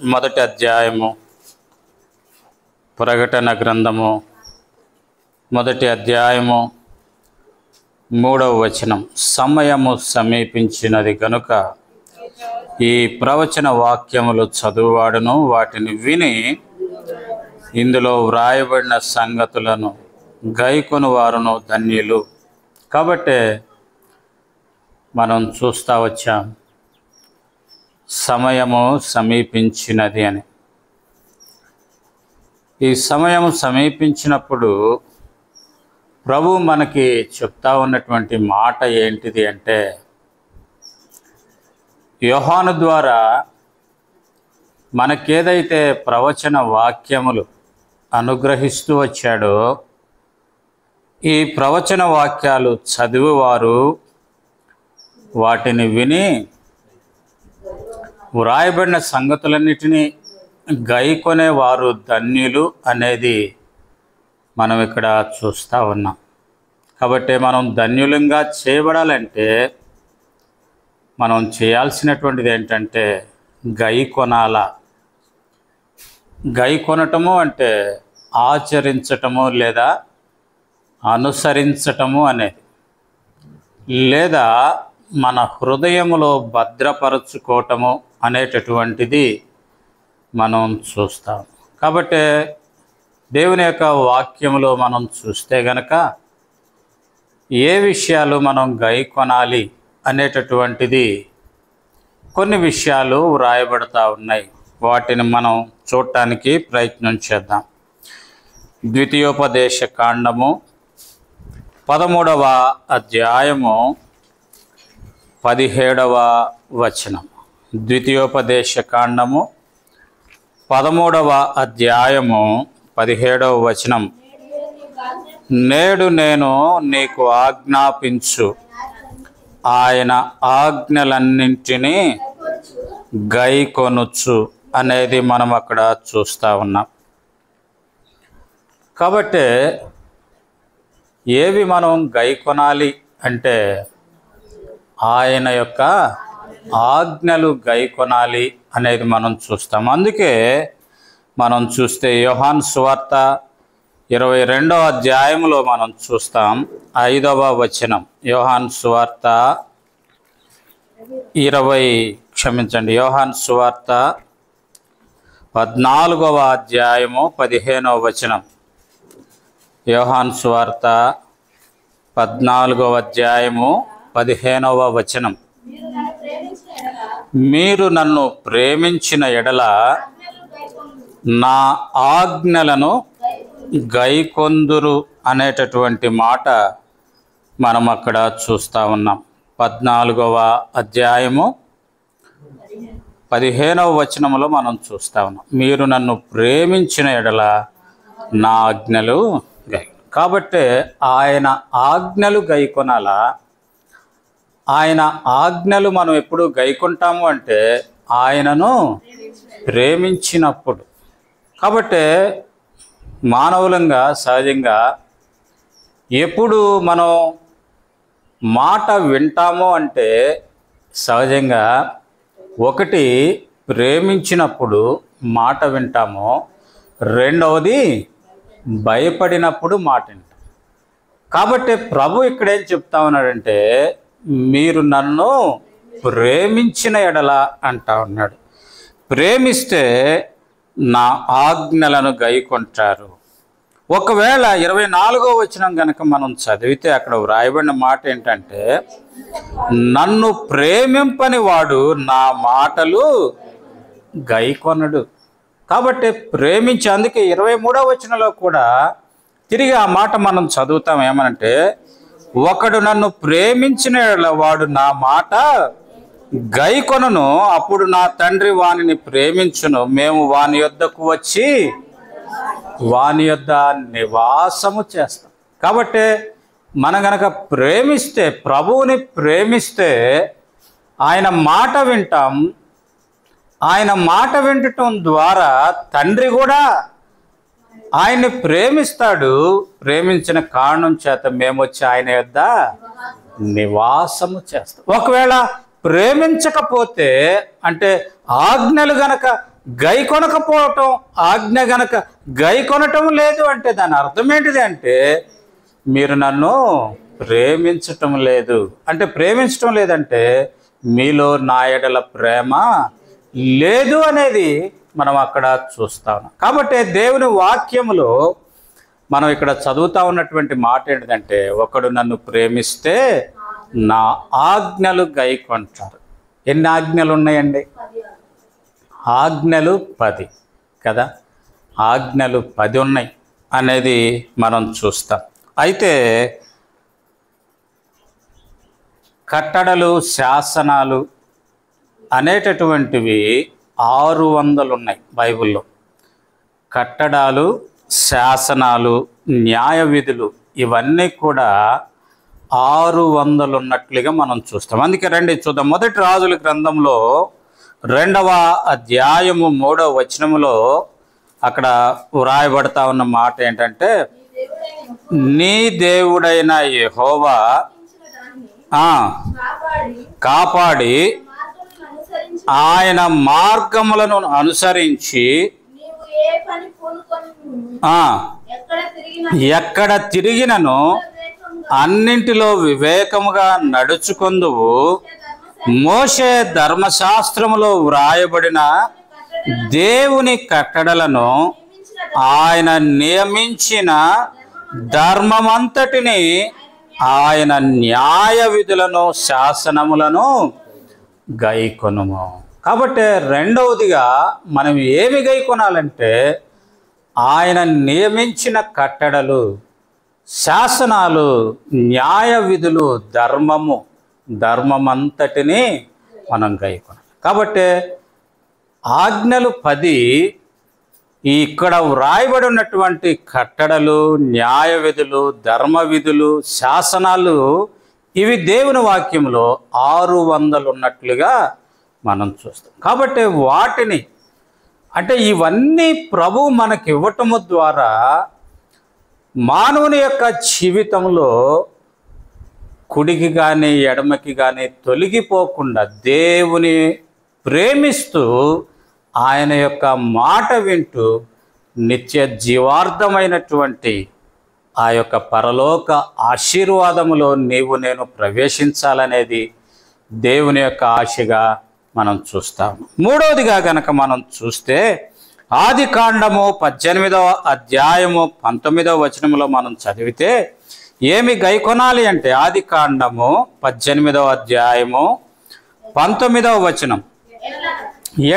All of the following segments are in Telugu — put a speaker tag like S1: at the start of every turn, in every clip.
S1: మొదటి అధ్యాయము ప్రకటన గ్రంథము మొదటి అధ్యాయము 3వ వచనం. సమయము సమీపించినది గనుక ఈ ప్రవచన వాక్యములు చదువువాడును వాటిని విని ఇందులో వ్రాయబడిన సంగతులను గైకొను వారును ధన్యులు. కాబట్టి మనం చూస్తూ వచ్చాం సమయము సమీపించినది అని. ఈ సమయం సమీపించినప్పుడు ప్రభు మనకి చెప్తా ఉన్నటువంటి మాట ఏంటిది అంటే, యోహాను ద్వారా మనకేదైతే ప్రవచన వాక్యములు అనుగ్రహిస్తూ వచ్చాడో, ఈ ప్రవచన వాక్యాలు చదివేవారు వాటిని విని వ్రాయబడిన సంగతులన్నిటినీ గైకొనేవారు ధన్యులు అనేది మనం ఇక్కడ చూస్తూ ఉన్నాం. కాబట్టి మనం ధన్యులంగా చేయబడాలంటే మనం చేయాల్సినటువంటిది ఏంటంటే గైకొనాల. గైకొనటము అంటే ఆచరించటము లేదా అనుసరించటము అనేది, లేదా మన హృదయములో భద్రపరచుకోవటము అనేటటువంటిది మనం చూస్తాం. కాబట్టి దేవుని యొక్క వాక్యములో మనం చూస్తే గనక ఏ విషయాలు మనం గైకొనాలి అనేటటువంటిది కొన్ని విషయాలు వ్రాయబడతా ఉన్నాయి. వాటిని మనం చూడటానికి ప్రయత్నం చేద్దాం. ద్వితీయోపదేశ కాండము 13వ అధ్యాయము 17వ వచనం. ద్వితీయోపదేశ కాండము 13వ అధ్యాయము 17వ వచనం. నేడు నేను నీకు ఆజ్ఞాపించు ఆయన ఆజ్ఞలన్నింటినీ గైకొనుచు అనేది మనం అక్కడ చూస్తూ ఉన్నాం. కాబట్టి ఏవి మనం గైకొనాలి అంటే ఆయన యొక్క ఆజ్ఞలు గైకొనాలి అనేది మనం చూస్తాం. అందుకే మనం చూస్తే యోహాను సువార్త 22వ అధ్యాయంలో మనం చూస్తాం 5వ వచనం. యోహాను సువార్త యోహాను సువార్త 14వ అధ్యాయము 15వ వచనం. యోహాను సువార్త 14వ అధ్యాయము 15వ వచనం. మీరు నన్ను ప్రేమించిన ఎడల నా ఆజ్ఞలను గైకొందురు అనేటటువంటి మాట మనం అక్కడ చూస్తూ ఉన్నాం. 14వ అధ్యాయము 15వ వచనంలో మనం చూస్తూ ఉన్నాం, మీరు నన్ను ప్రేమించిన ఎడల నా ఆజ్ఞలు గై. కాబట్టి ఆయన ఆజ్ఞలు గైకొనాలా. ఆయన ఆజ్ఞలు మనం ఎప్పుడు గైకొంటాము అంటే ఆయనను ప్రేమించినప్పుడు. కాబట్టి మానవులంగా సహజంగా ఎప్పుడు మనం మాట వింటాము అంటే సహజంగా ఒకటి ప్రేమించినప్పుడు మాట వింటాము, రెండవది భయపడినప్పుడు మాట వింటాం. కాబట్టి ప్రభు ఇక్కడేం చెప్తా ఉన్నాడంటే మీరు నన్ను ప్రేమించిన ఎడల అంటా ఉన్నాడు. ప్రేమిస్తే నా ఆజ్ఞలను గైకొంటారు. ఒకవేళ 24వ వచనం కనుక మనం చదివితే అక్కడ వ్రాయబడిన మాట ఏంటంటే నన్ను ప్రేమింపని వాడు నా మాటలు గైకొనడు. కాబట్టి ప్రేమించి, అందుకే 23వ వచనంలో కూడా తిరిగి ఆ మాట మనం చదువుతాం. ఏమనంటే ఒకడు నన్ను ప్రేమించిన వాడు నా మాట గైకొనను, అప్పుడు నా తండ్రి వానిని ప్రేమించును, మేము వాని యొద్దకు వచ్చి వాని యొద్ద నివాసము చేస్తాం. కాబట్టి మనం గనక ప్రేమిస్తే, ప్రభువుని ప్రేమిస్తే ఆయన మాట వింటాం. ఆయన మాట వినటం ద్వారా తండ్రి కూడా ఆయన్ని ప్రేమిస్తాడు. ప్రేమించిన కారణం చేత మేము వచ్చి ఆయన యొద్ద నివాసము చేస్తాం. ఒకవేళ ప్రేమించకపోతే అంటే ఆజ్ఞలు గనక గైకొనకపోవటం, ఆజ్ఞ గనక గైకొనటం లేదు అంటే దాని అర్థం ఏంటిది అంటే మీరు నన్ను ప్రేమించటం లేదు. అంటే ప్రేమించటం లేదంటే మీలో నా ఎడల ప్రేమ లేదు అనేది మనం అక్కడ చూస్తా ఉన్నాం. కాబట్టి దేవుని వాక్యములో మనం ఇక్కడ చదువుతా ఉన్నటువంటి మాట ఏంటంటే ఒకడు నన్ను ప్రేమిస్తే నా ఆజ్ఞలు గైకొంటారు. ఎన్ని ఆజ్ఞలు ఉన్నాయండి? ఆజ్ఞలు 10 కదా. ఆజ్ఞలు 10 ఉన్నాయి అనేది మనం చూస్తాం. అయితే కట్టడలు, శాసనాలు అనేటటువంటివి 600 ఉన్నాయి బైబిల్లో. కట్టడాలు, శాసనాలు, న్యాయ విధులు ఇవన్నీ కూడా 600 ఉన్నట్లుగా మనం చూస్తాం. అందుకే రండి చూద్దాం. మొదటి రాజుల గ్రంథంలో 2వ అధ్యాయము 3వ వచనములో అక్కడ వ్రాయబడతా ఉన్న మాట ఏంటంటే నీ దేవుడైన యెహోవా కాపాడి ఆయన మార్గములను అనుసరించి ఎక్కడ తిరిగినను అన్నింటిలో వివేకముగా నడుచుకొందువు. మోషే ధర్మశాస్త్రములో వ్రాయబడిన దేవుని కట్టడలను ఆయన నియమించిన ధర్మమంతటిని ఆయన న్యాయ విధులను శాసనములను గైకొనుము. కాబట్టి రెండవదిగా మనం ఏమి గైకొనాలంటే ఆయన నియమించిన కట్టడలు, శాసనాలు, న్యాయ విధులు, ధర్మమంతటిని మనం గైకొనాలి. కాబట్టి ఆజ్ఞలు 10 ఇక్కడ వ్రాయబడి ఉన్నటువంటి కట్టడలు, న్యాయ విధులు, ధర్మ విధులు, శాసనాలు ఇవి దేవుని వాక్యంలో 600 ఉన్నట్లుగా మనం చూస్తాం. కాబట్టి వాటిని అంటే ఇవన్నీ ప్రభు మనకి ఇవ్వటము ద్వారా మానవుని యొక్క జీవితంలో కుడికి కానీ ఎడమకి కానీ తొలగిపోకుండా దేవుని ప్రేమిస్తూ ఆయన యొక్క మాట వింటూ నిత్య జీవార్థమైనటువంటి ఆ యొక్క పరలోక ఆశీర్వాదములో నీవు నేను ప్రవేశించాలనేది దేవుని యొక్క ఆశగా మనం చూస్తాము. మూడవదిగా గనక మనం చూస్తే ఆదికాండము 18వ అధ్యాయము 19వ వచనములో మనం చదివితే ఏమి గైకొనాలి అంటే ఆదికాండము 18వ అధ్యాయము 19వ వచనం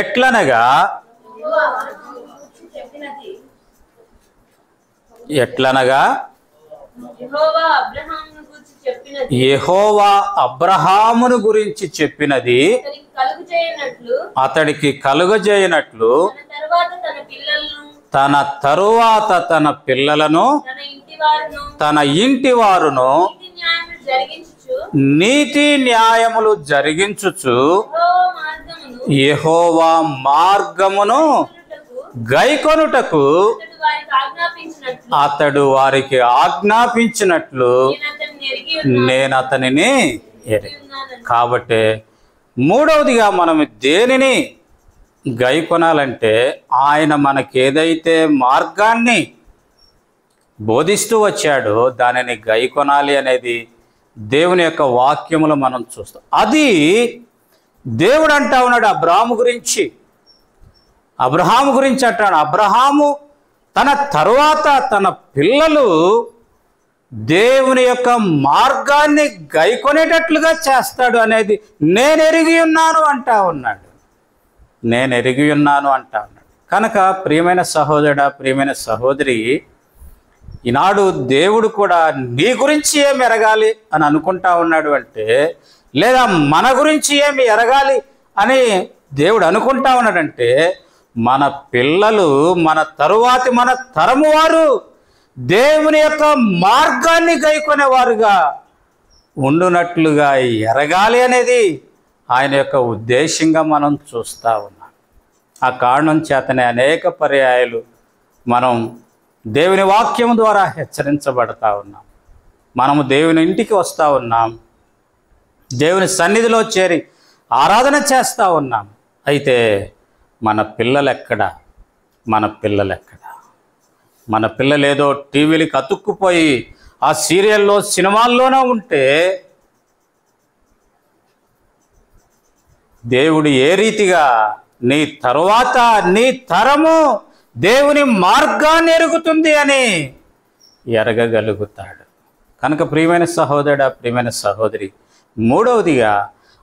S1: ఎట్లనగా యెహోవా అబ్రహామును గురించి చెప్పినది అతడికి కలుగజేయనట్లు తన తరువాత తన పిల్లలను తన ఇంటి వారును నీతి న్యాయములు జరిగించుచు యెహోవా మార్గమును గైకొనుటకు అతడు వారికి ఆజ్ఞాపించినట్లు నేను అతనిని కాబట్టి మూడవదిగా మనం దేనిని గైకొనాలంటే ఆయన మనకి ఏదైతే మార్గాన్ని బోధిస్తూ వచ్చాడో దానిని గైకొనాలి అనేది దేవుని యొక్క వాక్యములో మనం చూస్తాం. అది దేవుడు అంటా ఉన్నాడు అబ్రహాము గురించి అంటాడు. అబ్రహాము తన తరువాత తన పిల్లలు దేవుని యొక్క మార్గాన్ని గైకొనేటట్లుగా చేస్తాడు అనేది నేను ఎరిగి ఉన్నాను అంటా ఉన్నాడు. కనుక ప్రియమైన సహోదరుడా, ప్రియమైన సహోదరి, ఈనాడు దేవుడు కూడా నీ గురించి ఏమి ఎరగాలి అని అనుకుంటా ఉన్నాడు అంటే, లేదా మన గురించి ఏమి ఎరగాలి అని దేవుడు అనుకుంటా ఉన్నాడంటే, మన పిల్లలు, మన తరువాతి మన తరము వారు దేవుని యొక్క మార్గాన్ని గైకొనేవారుగా ఉండునట్లుగా ఎరగాలి అనేది ఆయన యొక్క ఉద్దేశంగా మనం చూస్తూ ఉన్నాం. ఆ కారణం చేతనే అనేక పర్యాయాలు మనం దేవుని వాక్యం ద్వారా హెచ్చరించబడతా ఉన్నాం. మనము దేవుని ఇంటికి వస్తూ ఉన్నాం, దేవుని సన్నిధిలో చేరి ఆరాధన చేస్తూ ఉన్నాం. అయితే మన పిల్లలెక్కడ? మన పిల్లలెక్కడ? మన పిల్లలు ఏదో టీవీలకి అతుక్కుపోయి ఆ సీరియల్లో సినిమాల్లోనే ఉంటే దేవుడు ఏ రీతిగా నీ తరువాత నీ తరము దేవుని మార్గాన్ని ఎరుగుతుంది అని ఎరగగలుగుతాడు. కనుక ప్రియమైన సహోదరుడా, ప్రియమైన సహోదరి, మూడవదిగా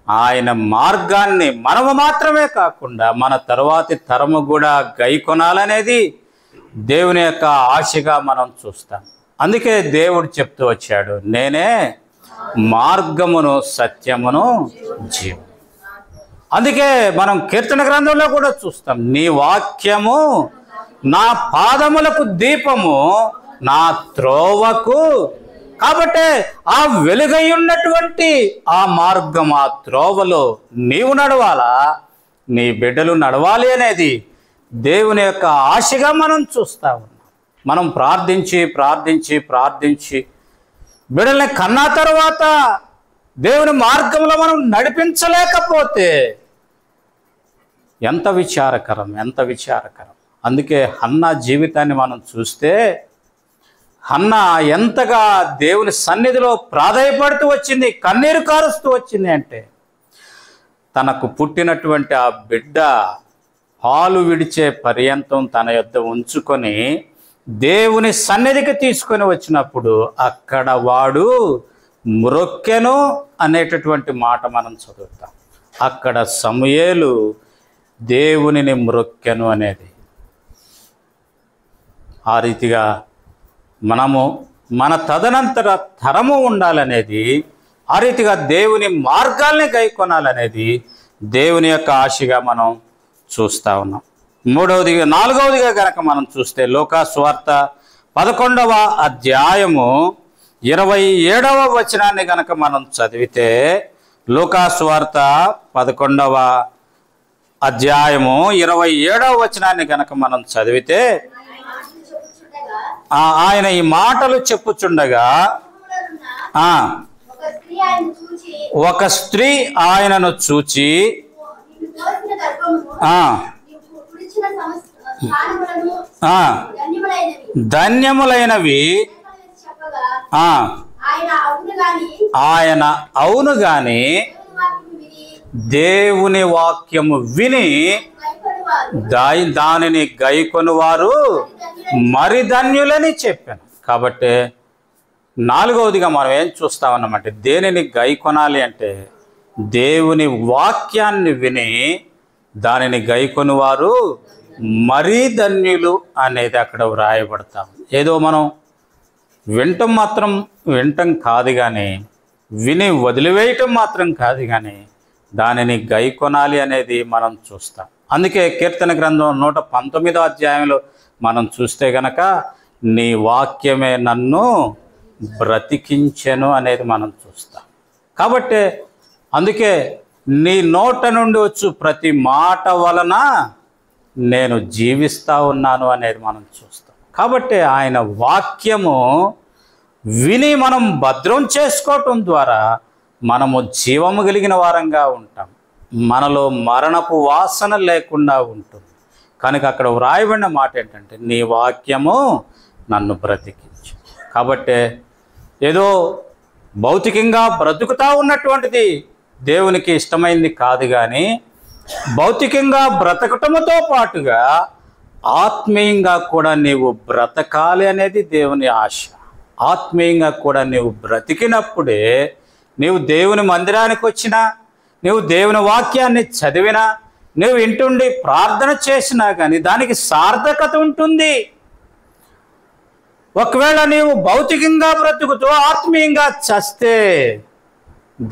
S1: ఆయన మార్గాన్ని మనము మాత్రమే కాకుండా మన తరువాతి తరము కూడా గైకొనాలనేది దేవుని యొక్క ఆశగా మనం చూస్తాం. అందుకే దేవుడు చెప్తూ వచ్చాడు, నేనే మార్గమును సత్యమును జీవము. అందుకే మనం కీర్తన గ్రంథంలో కూడా చూస్తాం, నీ వాక్యము నా పాదములకు దీపము, నా త్రోవకు. కాబట్టి ఆ వెలుగై ఉన్నటువంటి ఆ మార్గం, ఆ త్రోవలో నీవు నడవాలా, నీ బిడ్డలు నడవాలి అనేది దేవుని యొక్క ఆశగా మనం చూస్తూ ఉన్నాం. మనం ప్రార్థించి ప్రార్థించి ప్రార్థించి బిడ్డల్ని కన్నా తర్వాత దేవుని మార్గంలో మనం నడిపించలేకపోతే ఎంత విచారకరం, ఎంత విచారకరం. అందుకే హన్నా జీవితాన్ని మనం చూస్తే హన్నా ఎంతగా దేవుని సన్నిధిలో ప్రాధేయపడుతూ వచ్చింది, కన్నీరు కారుస్తూ వచ్చింది. అంటే తనకు పుట్టినటువంటి ఆ బిడ్డ పాలు విడిచే పర్యంతం తన యొద్ద ఉంచుకొని దేవుని సన్నిధికి తీసుకొని వచ్చినప్పుడు అక్కడ వాడు మ్రొక్కెను అనేటటువంటి మాట మనం చదువుతాం. అక్కడ సమూయేలు దేవునిని మ్రొక్కెను అనేది. ఆ రీతిగా మనము మన తదనంతర తరము ఉండాలనేది, ఆ రీతిగా దేవుని మార్గాల్ని గైకొనాలనేది దేవుని యొక్క ఆశగా మనం చూస్తూ ఉన్నాం. నాలుగవదిగా కనుక మనం చూస్తే లూకా సువార్త 11వ అధ్యాయము 27వ వచనాన్ని కనుక మనం చదివితే, లూకా సువార్త 11వ అధ్యాయము 27వ వచనాన్ని కనుక మనం చదివితే, ఆయన ఈ మాటలు చెప్పుచుండగా ఒక స్త్రీ ఆయనను చూచి ధన్యములైనవి ఆయన అవును గాని దేవుని వాక్యము విని దానిని గైకొని వారు మరి ధన్యులని చెప్పాను. కాబట్టి నాలుగవదిగా మనం ఏం చూస్తామన్నమాట, దేనిని గైకొనాలి అంటే దేవుని వాక్యాన్ని విని దానిని గైకొని వారు మరీ ధన్యులు అనేది అక్కడ వ్రాయబడతాం. ఏదో మనం వింటం కాదు కానీ, విని వదిలివేయటం మాత్రం కాదు కానీ, దానిని గైకొనాలి అనేది మనం చూస్తాం. అందుకే కీర్తన గ్రంథం 119వ అధ్యాయంలో మనం చూస్తే గనక నీ వాక్యమే నన్ను బ్రతికించెను అనేది మనం చూస్తాం. కాబట్టి అందుకే నీ నోట నుండి వచ్చు ప్రతి మాట వలన నేను జీవిస్తూ ఉన్నాను అనేది మనం చూస్తాం. కాబట్టి ఆయన వాక్యము విని మనం భద్రం చేసుకోవటం ద్వారా మనము జీవము కలిగిన వారంగా ఉంటాం, మనలో మరణపు వాసన లేకుండా ఉంటుంది. కనుక అక్కడ వ్రాయబడిన మాట ఏంటంటే నీ వాక్యము నన్ను బ్రతికించు. కాబట్టి ఏదో భౌతికంగా బ్రతుకుతా ఉన్నటువంటిది దేవునికి ఇష్టమైంది కాదు కానీ, భౌతికంగా బ్రతకటముతో పాటుగా ఆత్మీయంగా కూడా నీవు బ్రతకాలి అనేది దేవుని ఆశ. ఆత్మీయంగా కూడా నీవు బ్రతికినప్పుడే నీవు దేవుని మందిరానికి వచ్చినా, నీవు దేవుని వాక్యాన్ని చదివినా, నువ్వు ఇంటుండి ప్రార్థన చేసినా కానీ దానికి సార్థకత ఉంటుంది. ఒకవేళ నీవు భౌతికంగా బ్రతుకుతూ ఆత్మీయంగా చస్తే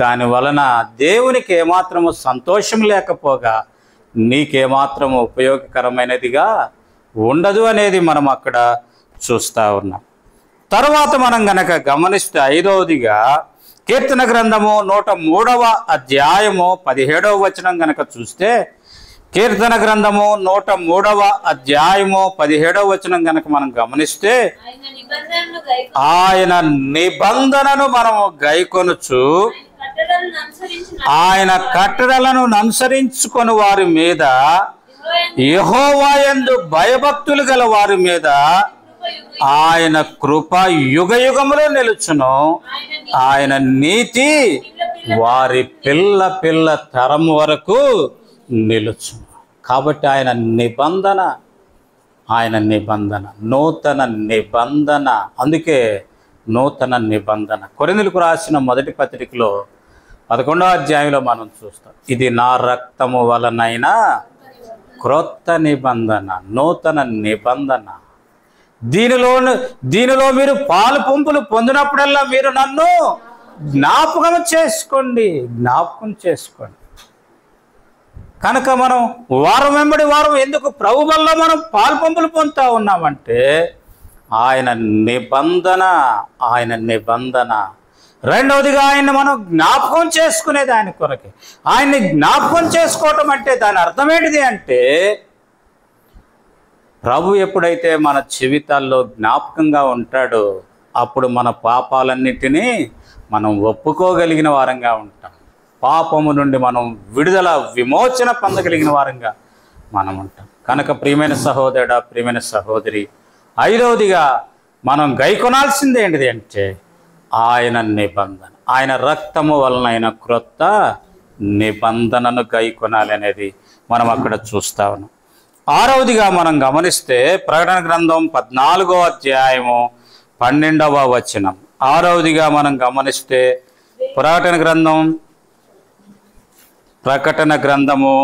S1: దాని వలన దేవునికి ఏమాత్రము సంతోషం లేకపోగా నీకేమాత్రము ఉపయోగకరమైనదిగా ఉండదు అనేది మనం అక్కడ చూస్తూ ఉన్నాం. తర్వాత మనం గనక గమనిస్తే ఐదవదిగా కీర్తన గ్రంథము 103వ అధ్యాయము 17వ వచనం గనక చూస్తే, కీర్తన గ్రంథము 103వ అధ్యాయము 17వ వచనం గనక మనం గమనిస్తే, ఆయన నిబంధనను మనము గైకొనుచు ఆయన కట్టడలను అనుసరించుకొని వారి మీద యెహోవా యందు భయభక్తులు గల వారి మీద ఆయన కృప యుగ యుగములో నిలుచును. ఆయన నీతి వారి పిల్ల పిల్ల తరం వరకు నిలుచును. కాబట్టి ఆయన నిబంధన నూతన నిబంధన. అందుకే నూతన నిబంధన. కొరింథీయులకు రాసిన మొదటి పత్రికలో 11వ అధ్యాయంలో మనం చూస్తాం, ఇది నా రక్తము వలనైన క్రొత్త నిబంధన, నూతన నిబంధన. దీనిలో మీరు పాలు పంపులు పొందినప్పుడల్లా మీరు నన్ను జ్ఞాపకం చేసుకోండి. కనుక మనం వారం వెంబడి వారం ఎందుకు ప్రభు వల్ల మనం పాలు పంపులు పొందుతూ ఉన్నామంటే ఆయన నిబంధన. రెండవదిగా ఆయన్ని మనం జ్ఞాపకం చేసుకునేది ఆయన కొరకే. ఆయన్ని జ్ఞాపకం చేసుకోవటం అంటే దాని అర్థం ఏంటిది అంటే, ప్రభు ఎప్పుడైతే మన జీవితాల్లో జ్ఞాపకంగా ఉంటాడో అప్పుడు మన పాపాలన్నిటినీ మనం ఒప్పుకోగలిగిన వారంగా ఉంటాం. పాపము నుండి మనం విమోచన పొందగలిగిన వారంగా మనం ఉంటాం. కనుక ప్రియమైన సహోదరుడా, ప్రియమైన సహోదరి, ఐదవదిగా మనం గైకొనాల్సింది ఏంటిది అంటే ఆయన నిబంధన, ఆయన రక్తము వలన క్రొత్త నిబంధనను గైకొనాలి అనేది మనం అక్కడ చూస్తా ఉన్నాం. ఆరవదిగా మనం గమనిస్తే ప్రకటన గ్రంథం 14వ అధ్యాయము 12వ వచనం. ఆరవదిగా మనం గమనిస్తే ప్రకటన గ్రంథము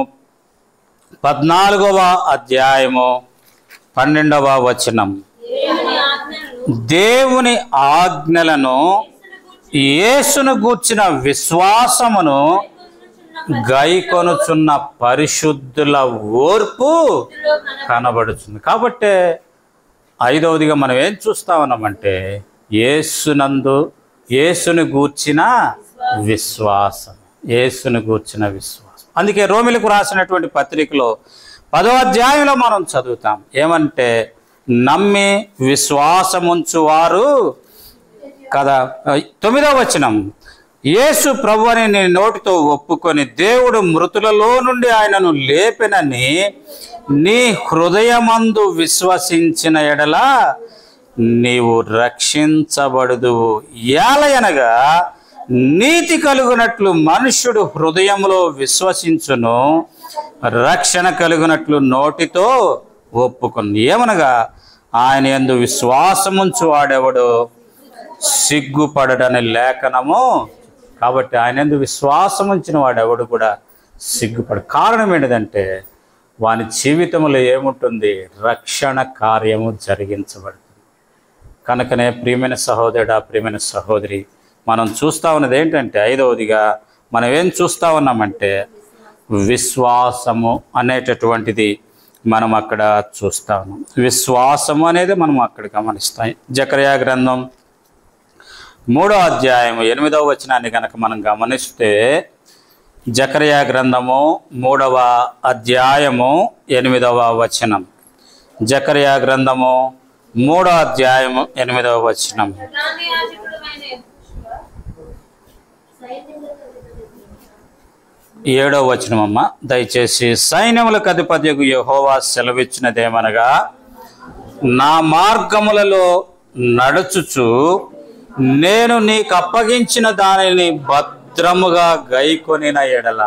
S1: 14వ అధ్యాయము 12వ వచనం. దేవుని ఆజ్ఞలను యేసును గూర్చిన విశ్వాసమును గైకొనుచున్న పరిశుద్ధుల ఓర్పు కనబడుతుంది. కాబట్టి ఐదవదిగా మనం ఏం చూస్తా ఉన్నామంటే యేసుని గూర్చిన విశ్వాసం. అందుకే రోమిలకు రాసినటువంటి పత్రికలో 10వ అధ్యాయంలో మనం చదువుతాం ఏమంటే, నమ్మి విశ్వాసముంచువారు కదా. 9వ వచనం, యేసు ప్రభువని నీ నోటితో ఒప్పుకొని దేవుడు మృతులలో నుండి ఆయనను లేపెనని నీ హృదయమందు విశ్వసించిన ఎడల నీవు రక్షించబడుదువు. ఏలయనగా నీతి కలుగునట్లు మనుష్యుడు హృదయంలో విశ్వసించును, రక్షణ కలుగునట్లు నోటితో ఒప్పుకును. ఏమనగా ఆయన యందు విశ్వాసముంచు వాడెవడు సిగ్గుపడడని లేఖనము. కాబట్టి ఆయన యందు విశ్వాసం ఉంచిన వాడెవడు కూడా సిగ్గుపడు. కారణం ఏంటిదంటే వాని జీవితంలో ఏముంటుంది? రక్షణ కార్యము జరిగించబడుతుంది. కనుకనే ప్రియమైన సహోదరుడా, ప్రియమైన సహోదరి, మనం చూస్తూ ఉన్నది ఏంటంటే ఐదవదిగా మనం ఏం చూస్తూ ఉన్నామంటే విశ్వాసము అనేటటువంటిది మనం అక్కడ చూస్తా ఉన్నాం. విశ్వాసము అనేది మనం అక్కడ గమనిస్తాం. జకర్యా గ్రంథం 3వ అధ్యాయము 8వ వచనాన్ని కనుక మనం గమనిస్తే, జకర్యా గ్రంథము 3వ అధ్యాయము 8వ వచనం. జకర్యా గ్రంథము 3వ అధ్యాయము 8వ వచనం. 7వ వచనం అమ్మ దయచేసి. సైన్యములకు అధిపతియగు యెహోవా సెలవిచ్చినదేమనగా, నా మార్గములలో నడుచుచు నేను నీకు అప్పగించిన దానిని భద్రముగా గైకొనిన ఎడల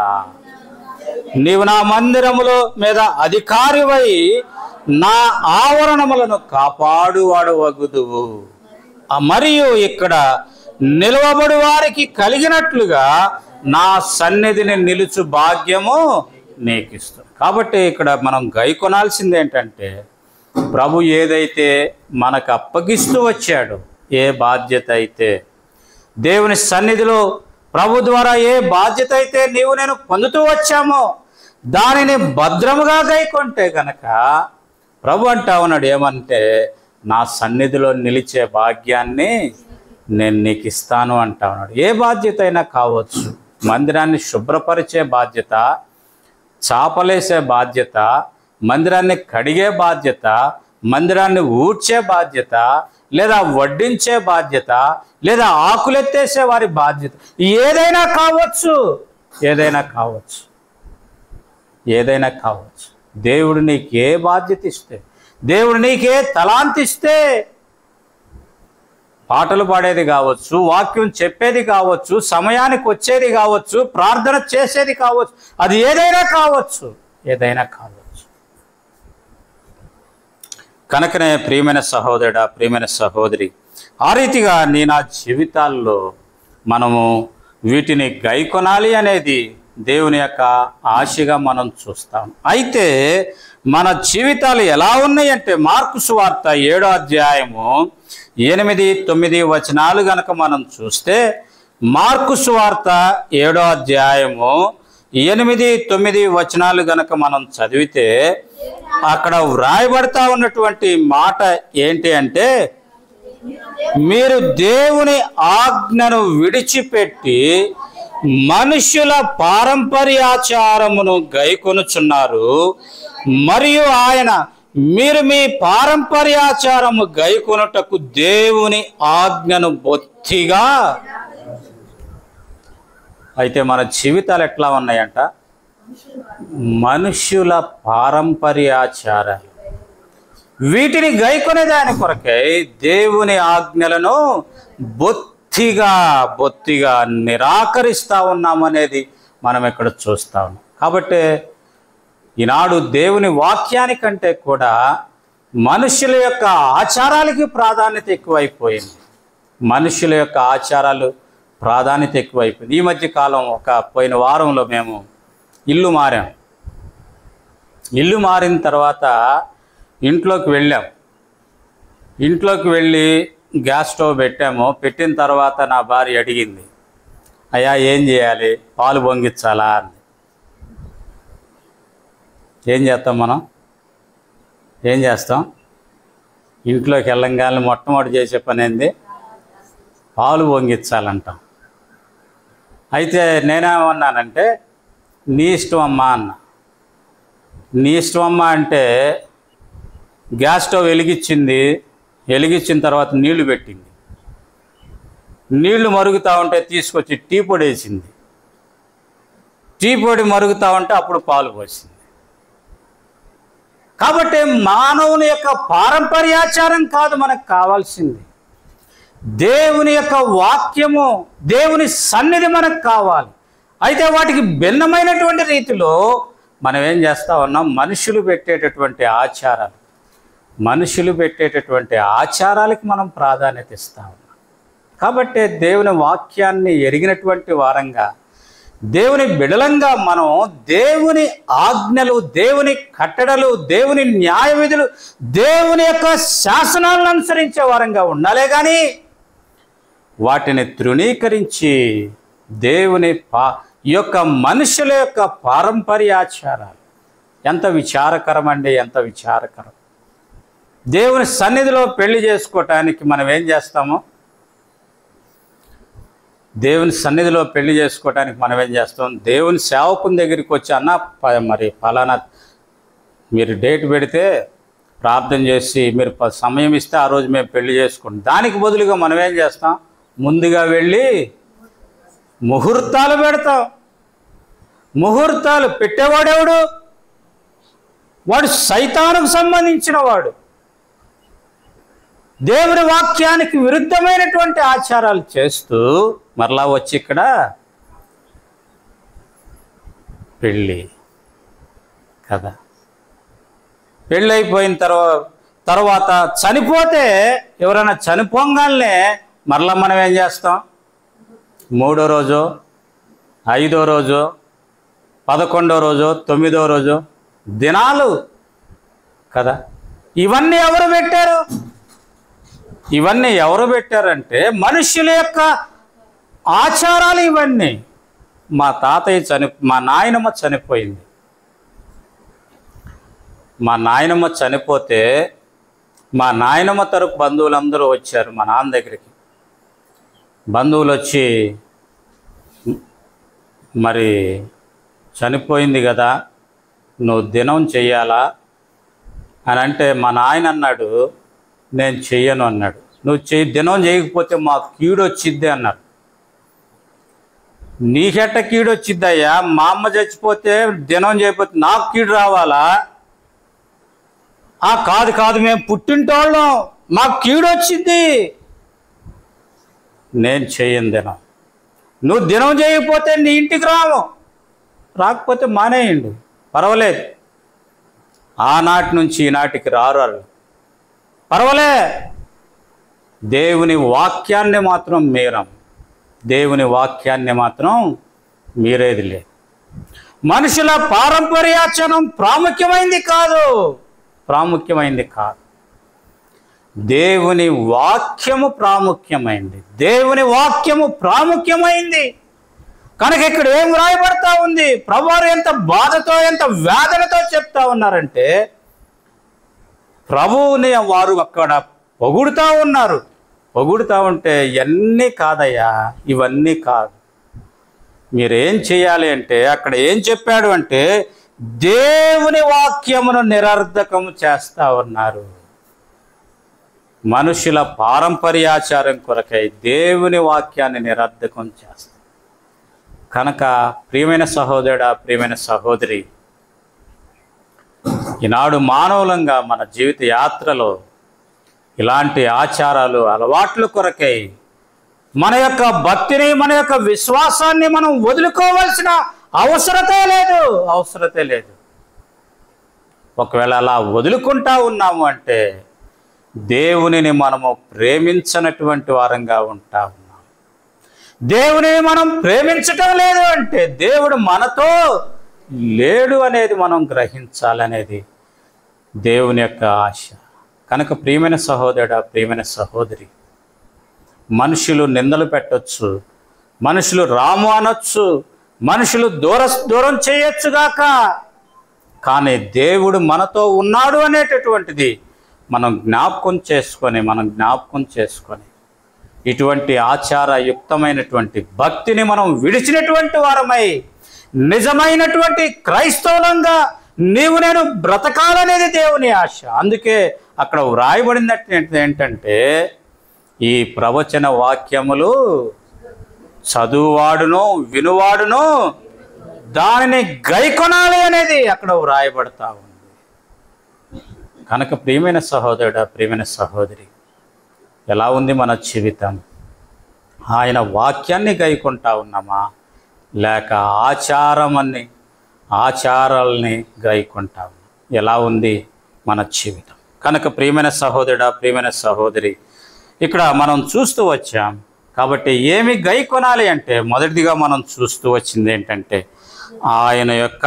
S1: నీవు నా మందిరముల మీద అధికారివై నా ఆవరణములను కాపాడువాడు వగుదువు. మరియు ఇక్కడ నిలవబడి వారికి కలిగినట్లుగా నా సన్నిధిని నిలుచు భాగ్యము నీకు ఇస్తుంది. కాబట్టి ఇక్కడ మనం గైకొనాల్సింది ఏంటంటే ప్రభు ఏదైతే మనకు అప్పగిస్తూ వచ్చాడో, ఏ బాధ్యత అయితే దేవుని సన్నిధిలో ప్రభు ద్వారా ఏ బాధ్యత అయితే నీవు నేను పొందుతూ వచ్చామో దానిని భద్రముగా గైకొంటే గనక ప్రభు అంటా ఉన్నాడు ఏమంటే, నా సన్నిధిలో నిలిచే భాగ్యాన్ని నేను నీకు ఇస్తాను అంటా ఉన్నాడు. ఏ బాధ్యత అయినా కావచ్చు. మందిరాన్ని శుభ్రపరిచే బాధ్యత, చాపలేసే బాధ్యత, మందిరాన్ని కడిగే బాధ్యత, మందిరాన్ని ఊడ్చే బాధ్యత, లేదా వడ్డించే బాధ్యత, లేదా ఆకులెత్తేసే వారి బాధ్యత, ఏదైనా కావచ్చు. దేవుడు నీకే బాధ్యత ఇస్తే, దేవుడు నీకే తలాంతి ఇస్తే, పాటలు పాడేది కావచ్చు, వాక్యం చెప్పేది కావచ్చు, సమయానికి వచ్చేది కావచ్చు, ప్రార్థన చేసేది కావచ్చు, అది ఏదైనా కావచ్చు, ఏదైనా కావచ్చు. కనుకనే ప్రియమైన సహోదరుడా, ప్రియమైన సహోదరి, ఆ రీతిగా నీ నా జీవితాల్లో మనము వీటిని గైకొనాలి అనేది దేవుని యొక్క ఆశగా మనం చూస్తాం. అయితే మన జీవితాలు ఎలా ఉన్నాయంటే మార్కు సువార్త 7వ అధ్యాయము 8-9 వచనాలు గనక మనం చూస్తే, మార్కు సువార్త 7వ అధ్యాయము 8-9 వచనాలు గనక మనం చదివితే అక్కడ వ్రాయబడతా ఉన్నటువంటి మాట ఏంటి అంటే, మీరు దేవుని ఆజ్ఞను విడిచిపెట్టి మనుష్యుల పారంపర్యాచారమును గైకొనుచున్నారు, మరియు ఆయన మీరు మీ పారంపర్యాచారము గైకొనుటకు దేవుని ఆజ్ఞను బొత్తిగా. అయితే మన జీవితాలు ఎట్లా ఉన్నాయంట? మనుష్యుల పారంపర్యాచారాలు. వీటిని గైకొనే దాని కొరకై దేవుని ఆజ్ఞలను బొత్తిగా నిరాకరిస్తూ ఉన్నామనేది మనం ఇక్కడ చూస్తా ఉన్నాం. కాబట్టి ఈనాడు దేవుని వాక్యానికంటే కూడా మనుషుల యొక్క ఆచారాలకి ప్రాధాన్యత ఎక్కువైపోయింది. మనుషుల యొక్క ఆచారాలు ప్రాధాన్యత ఎక్కువైపోయింది. ఈ మధ్య కాలం పోయిన వారంలో మేము ఇల్లు మారాం. ఇల్లు మారిన తర్వాత ఇంట్లోకి వెళ్ళాం. ఇంట్లోకి వెళ్ళి గ్యాస్ స్టవ్ పెట్టాము. పెట్టిన తర్వాత నా భార్య అడిగింది, అయ్యా ఏం చేయాలి, పాలు పొంగించాలా అని. ఏం చేస్తాం మనం? ఏం చేస్తాం? ఇంట్లోకి వెళ్ళంగానే మొట్టమొదటి చేసే పని ఏంది? పాలు పొంగించాలంటాం. అయితే నేనేమన్నానంటే, నీ ఇష్టం అమ్మా అన్న. నీ ఇష్టం అమ్మా అంటే గ్యాస్ స్టవ్ వెలిగించింది. వెలిగించిన తర్వాత నీళ్లు పెట్టింది. నీళ్లు మరుగుతూ ఉంటే తీసుకొచ్చి టీ పొడి వేసింది. టీ పొడి మరుగుతూ ఉంటే అప్పుడు పాలు పోసింది. కాబట్టి మానవుని యొక్క పారంపర్యాచారం కాదు మనకు కావాల్సింది. దేవుని యొక్క వాక్యము, దేవుని సన్నిధి మనకు కావాలి. అయితే వాటికి భిన్నమైనటువంటి రీతిలో మనం ఏం చేస్తూ ఉన్నాం? మనుషులు పెట్టేటటువంటి ఆచారాలకి మనం ప్రాధాన్యత ఇస్తూ ఉన్నాం. కాబట్టి దేవుని వాక్యాన్ని ఎరిగినటువంటి వారంగా, దేవుని బిడలంగా మనం దేవుని ఆజ్ఞలు, దేవుని కట్టడలు, దేవుని న్యాయ విధులు, దేవుని యొక్క శాసనాలను అనుసరించే వారంగా ఉండాలే కానీ వాటిని తృణీకరించి దేవుని ఈ యొక్క మనుషుల యొక్క పారంపర్యాచారాలు ఎంత విచారకరం అండి, ఎంత విచారకరం. దేవుని సన్నిధిలో పెళ్లి చేసుకోవటానికి మనం ఏం చేస్తాము? దేవుని సన్నిధిలో పెళ్లి చేసుకోవటానికి మనం ఏం చేస్తాం? దేవుని సేవకుని దగ్గరికి వచ్చి, అన్న మరి ఫలానా మీరు డేట్ పెడితే ప్రార్థన చేసి మీరు సమయం ఇస్తే ఆ రోజు మేము పెళ్లి చేసుకుంటాం. దానికి బదులుగా మనం ఏం చేస్తాం? ముందుగా వెళ్ళి ముహూర్తాలు పెడతాం. ముహూర్తాలు పెట్టేవాడెవడు? వాడు సైతానుకు సంబంధించిన వాడు. దేవుని వాక్యానికి విరుద్ధమైనటువంటి ఆచారాలు చేస్తూ మరలా వచ్చి ఇక్కడ పెళ్ళి కదా. పెళ్ళి అయిపోయిన తర్వాత చనిపోతే, ఎవరైనా చనిపోగానే మరలా మనం ఏం చేస్తాం? 3వ రోజు, 5వ రోజు, 11వ రోజు, 9వ రోజు దినాలు కదా. ఇవన్నీ ఎవరు పెట్టారు? ఇవన్నీ ఎవరు పెట్టారంటే మనుషుల యొక్క ఆచారాలు ఇవన్నీ. మా నాయనమ్మ చనిపోయింది. మా నాయనమ్మ చనిపోతే మా నాయనమ్మ తరపు బంధువులందరూ వచ్చారు మా నాన్న దగ్గరికి. బంధువులు వచ్చి, మరి చనిపోయింది కదా, నువ్వు దినం చెయ్యాలా అని అంటే మా నాయన అన్నాడు, నేను చెయ్యను అన్నాడు. నువ్వు దినం చేయకపోతే మాకు కీడు వచ్చిద్ది అన్నారు. నీకెట్ట కీడు వచ్చిద్దయ్యా? మా అమ్మ చచ్చిపోతే దినం చేయకపోతే నాకు కీడు రావాలా కాదు కాదు, మేము పుట్టింటోళ్ళం, మాకు కీడొచ్చింది, నేను చేయను దినం. నువ్వు దినం చేయకపోతే నీ ఇంటికి రాకపోతే మానేయండి, పర్వాలేదు. ఆనాటి నుంచి ఈనాటికి రారు, పర్వాలే. దేవుని వాక్యాన్ని మాత్రం దేవుని వాక్యాన్ని మాత్రం మీరేది లేదు. మనుషుల పారంపర్యాచరణం ప్రాముఖ్యమైంది కాదు. దేవుని వాక్యము ప్రాముఖ్యమైంది. దేవుని వాక్యము ప్రాముఖ్యమైంది కనుక ఇక్కడ ఏం రాయబడతా ఉంది? ప్రభువారు ఎంత బాధతో, ఎంత వేదనతో చెప్తా ఉన్నారంటే, ప్రభువుని వారు అక్కడ పొగుడుతూ ఉన్నారు. పొగుడుతూ ఉంటే ఇవన్నీ కాదయ్యా, ఇవన్నీ కాదు. మీరేం చేయాలి అంటే, అక్కడ ఏం చెప్పాడు అంటే, దేవుని వాక్యమును నిరర్ధకము చేస్తూ ఉన్నారు. మనుషుల పారంపర్యాచారం కొరకై దేవుని వాక్యాన్ని నిరర్ధకం చేస్తారు. కనుక ప్రియమైన సహోదరుడా, ప్రియమైన సహోదరి, ఈనాడు మానవులంగా మన జీవిత యాత్రలో ఇలాంటి ఆచారాలు, అలవాట్ల కొరకై మన యొక్క భక్తిని, మన యొక్క విశ్వాసాన్ని మనం వదులుకోవాల్సిన అవసరతే లేదు. ఒకవేళ అలా వదులుకుంటా ఉన్నాము అంటే దేవునిని మనము ప్రేమించనటువంటి వారంగా ఉంటా ఉన్నాం. దేవునిని మనం ప్రేమించటం లేదు అంటే దేవుడు మనతో లేడు అనేది మనం గ్రహించాలనేది దేవుని యొక్క ఆశ. కనుక ప్రియమైన సహోదరుడా, ప్రియమైన సహోదరి, మనుషులు నిందలు పెట్టొచ్చు, మనుషులు రాము అనొచ్చు, మనుషులు దూరం చేయొచ్చుగాక, కానీ దేవుడు మనతో ఉన్నాడు అనేటటువంటిది మనం జ్ఞాపకం చేసుకొని ఇటువంటి ఆచారయుక్తమైనటువంటి భక్తిని మనం విడిచినటువంటి వారమై నిజమైనటువంటి క్రైస్తవులంగా నేను బ్రతకాలనేది దేవుని ఆశ. అందుకే అక్కడ వ్రాయబడినట్టు ఏంటంటే, ఈ ప్రవచన వాక్యములు చదువువాడును వినువాడును దానిని గైకొనాలి అనేది అక్కడ వ్రాయబడతా ఉంది. కనుక ప్రియమైన సహోదరుడా, ప్రియమైన సహోదరి, ఎలా ఉంది మన జీవితం? ఆయన వాక్యాన్ని గైకొంటా ఉన్నామా, లేక ఆచారాలని గైకొంటా ఉన్నామా? ఎలా ఉంది మన జీవితం? కనుక ప్రియమైన సహోదరుడా, ప్రియమైన సహోదరి, ఇక్కడ మనం చూస్తూ వచ్చాం. కాబట్టి ఏమి గైకొనాలి అంటే, మొదటిగా మనం చూస్తూ వచ్చింది ఏంటంటే, ఆయన యొక్క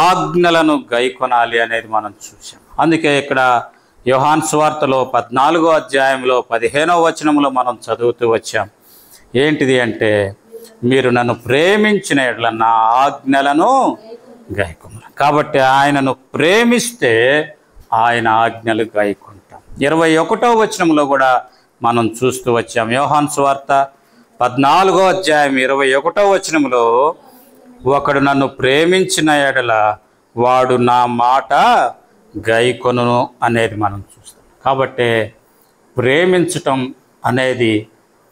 S1: ఆజ్ఞలను గైకొనాలి అనేది మనం చూసాం. అందుకే ఇక్కడ యోహాను సువార్తలో 14వ అధ్యాయంలో 15వ వచనంలో మనం చదువుతూ వచ్చాం. ఏంటిది అంటే, మీరు నన్ను ప్రేమించిన యెడల నా ఆజ్ఞలను గైకొనుడి. కాబట్టి ఆయనను ప్రేమిస్తే ఆయన ఆజ్ఞలు గైకొంటాం. 21వ వచనంలో కూడా మనం చూస్తూ వచ్చాం. యోహాను సువార్త 14వ అధ్యాయం 21వ వచనంలో, ఒకడు నన్ను ప్రేమించిన యెడల వాడు నా మాట గైకొనును అనేది మనం చూస్తాం. కాబట్టి ప్రేమించటం అనేది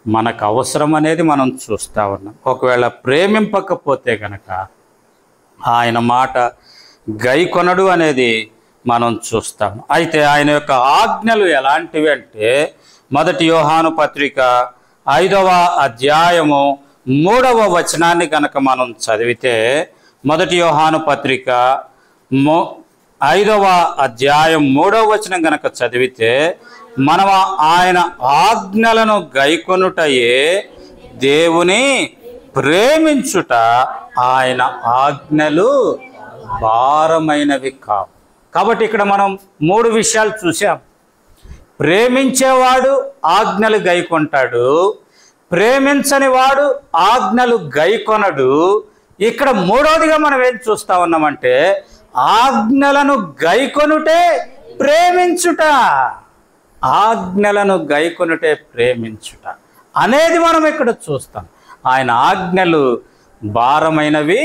S1: మనకు అవసరం అనేది మనం చూస్తూ ఉన్నాం. ఒకవేళ ప్రేమింపకపోతే కనుక ఆయన మాట గైకొనడు అనేది మనం చూస్తాం. అయితే ఆయన యొక్క ఆజ్ఞలు ఎలాంటివి అంటే, మొదటి యోహాను పత్రిక 5వ అధ్యాయము 3వ వచనాన్ని కనుక మనం చదివితే, మొదటి యోహాను పత్రిక 5వ అధ్యాయం 3వ వచనం కనుక చదివితే, మనం ఆయన ఆజ్ఞలను గైకొనుటయే దేవుని ప్రేమించుట, ఆయన ఆజ్ఞలు భారమైనవి కావు. కాబట్టి ఇక్కడ మనం 3 విషయాలు చూసాం. ప్రేమించేవాడు ఆజ్ఞలు గైకొంటాడు, ప్రేమించని వాడు ఆజ్ఞలు గైకొనడు. ఇక్కడ మూడవదిగా మనం ఏం చూస్తా ఉన్నామంటే, ఆజ్ఞలను గైకొనుటే ప్రేమించుట, ఆజ్ఞలను గైకొనుటే ప్రేమించుట అనేది మనం ఇక్కడ చూస్తాం. ఆయన ఆజ్ఞలు భారమైనవి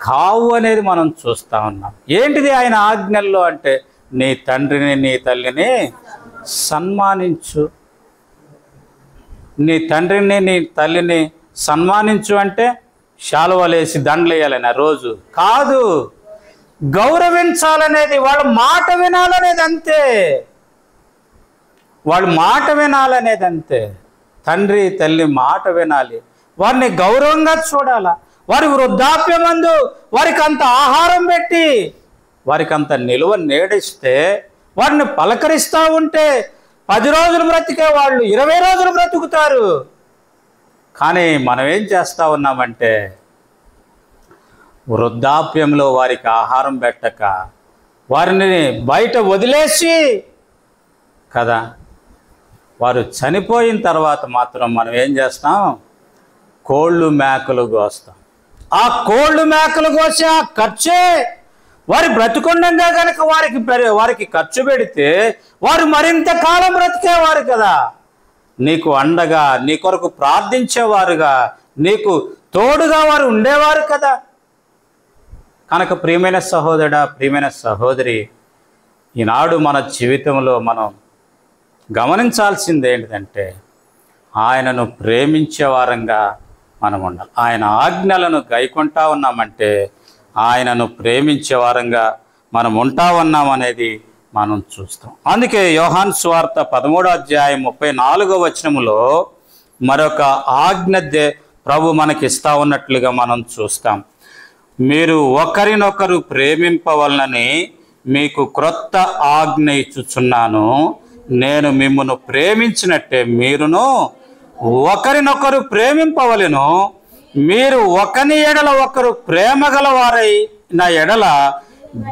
S1: కావు అనేది మనం చూస్తూ ఉన్నాం. ఏంటిది ఆయన ఆజ్ఞల్లో అంటే, నీ తండ్రిని నీ తల్లిని సన్మానించు. నీ తండ్రిని నీ తల్లిని సన్మానించు అంటే శాలువలేసి దండలేయాలని రోజు కాదు. గౌరవించాలనేది, వాళ్ళ మాట వినాలనేది అంతే. వాళ్ళ మాట వినాలనేది అంతే. తండ్రి తల్లి మాట వినాలి, వారిని గౌరవంగా చూడాల. వారి వృద్ధాప్యమందు వారికి అంత ఆహారం పెట్టి, వారికి అంత నిలువ నీడిస్తే, వారిని పలకరిస్తూ ఉంటే 10 రోజులు బ్రతికే వాళ్ళు 20 రోజులు బ్రతుకుతారు. కానీ మనం ఏం చేస్తూ ఉన్నామంటే, వృద్ధాప్యంలో వారికి ఆహారం పెట్టక వారిని బయట వదిలేసి కదా, వారు చనిపోయిన తర్వాత మాత్రం మనం ఏం చేస్తాం, కోళ్ళు మేకలు కోస్తాం. ఆ కోళ్ళు మేకలు కోసి ఆ ఖర్చే వారి బ్రతుకుండగా కనుక వారికి ఖర్చు పెడితే వారు మరింత కాలం బ్రతికేవారు కదా. నీకు అండగా, నీ కొరకు ప్రార్థించేవారుగా, నీకు తోడుగా వారు ఉండేవారు కదా. కనుక ప్రియమైన సహోదరుడా, ప్రియమైన సహోదరి, ఈనాడు మన జీవితంలో మనం గమనించాల్సింది ఏంటంటే, ఆయనను ప్రేమించే వారంగా మనం ఉండాలి. ఆయన ఆజ్ఞలను గైకొంటా ఉన్నామంటే ఆయనను ప్రేమించే వారంగా మనం ఉంటా ఉన్నామనేది మనం చూస్తాం. అందుకే యోహాను సువార్త 13వ అధ్యాయం 34వ వచనములో మరొక ఆజ్ఞ ప్రభు మనకి ఇస్తా ఉన్నట్లుగా మనం చూస్తాం. మీరు ఒకరినొకరు ప్రేమింపవలనని మీకు క్రొత్త ఆజ్ఞ ఇచ్చుచున్నాను, నేను మిమ్మును ప్రేమించినట్టే మీరును ఒకరినొకరు ప్రేమింపవలెను. మీరు ఒకని ఎడల ఒకరు ప్రేమ గలవారైన ఎడల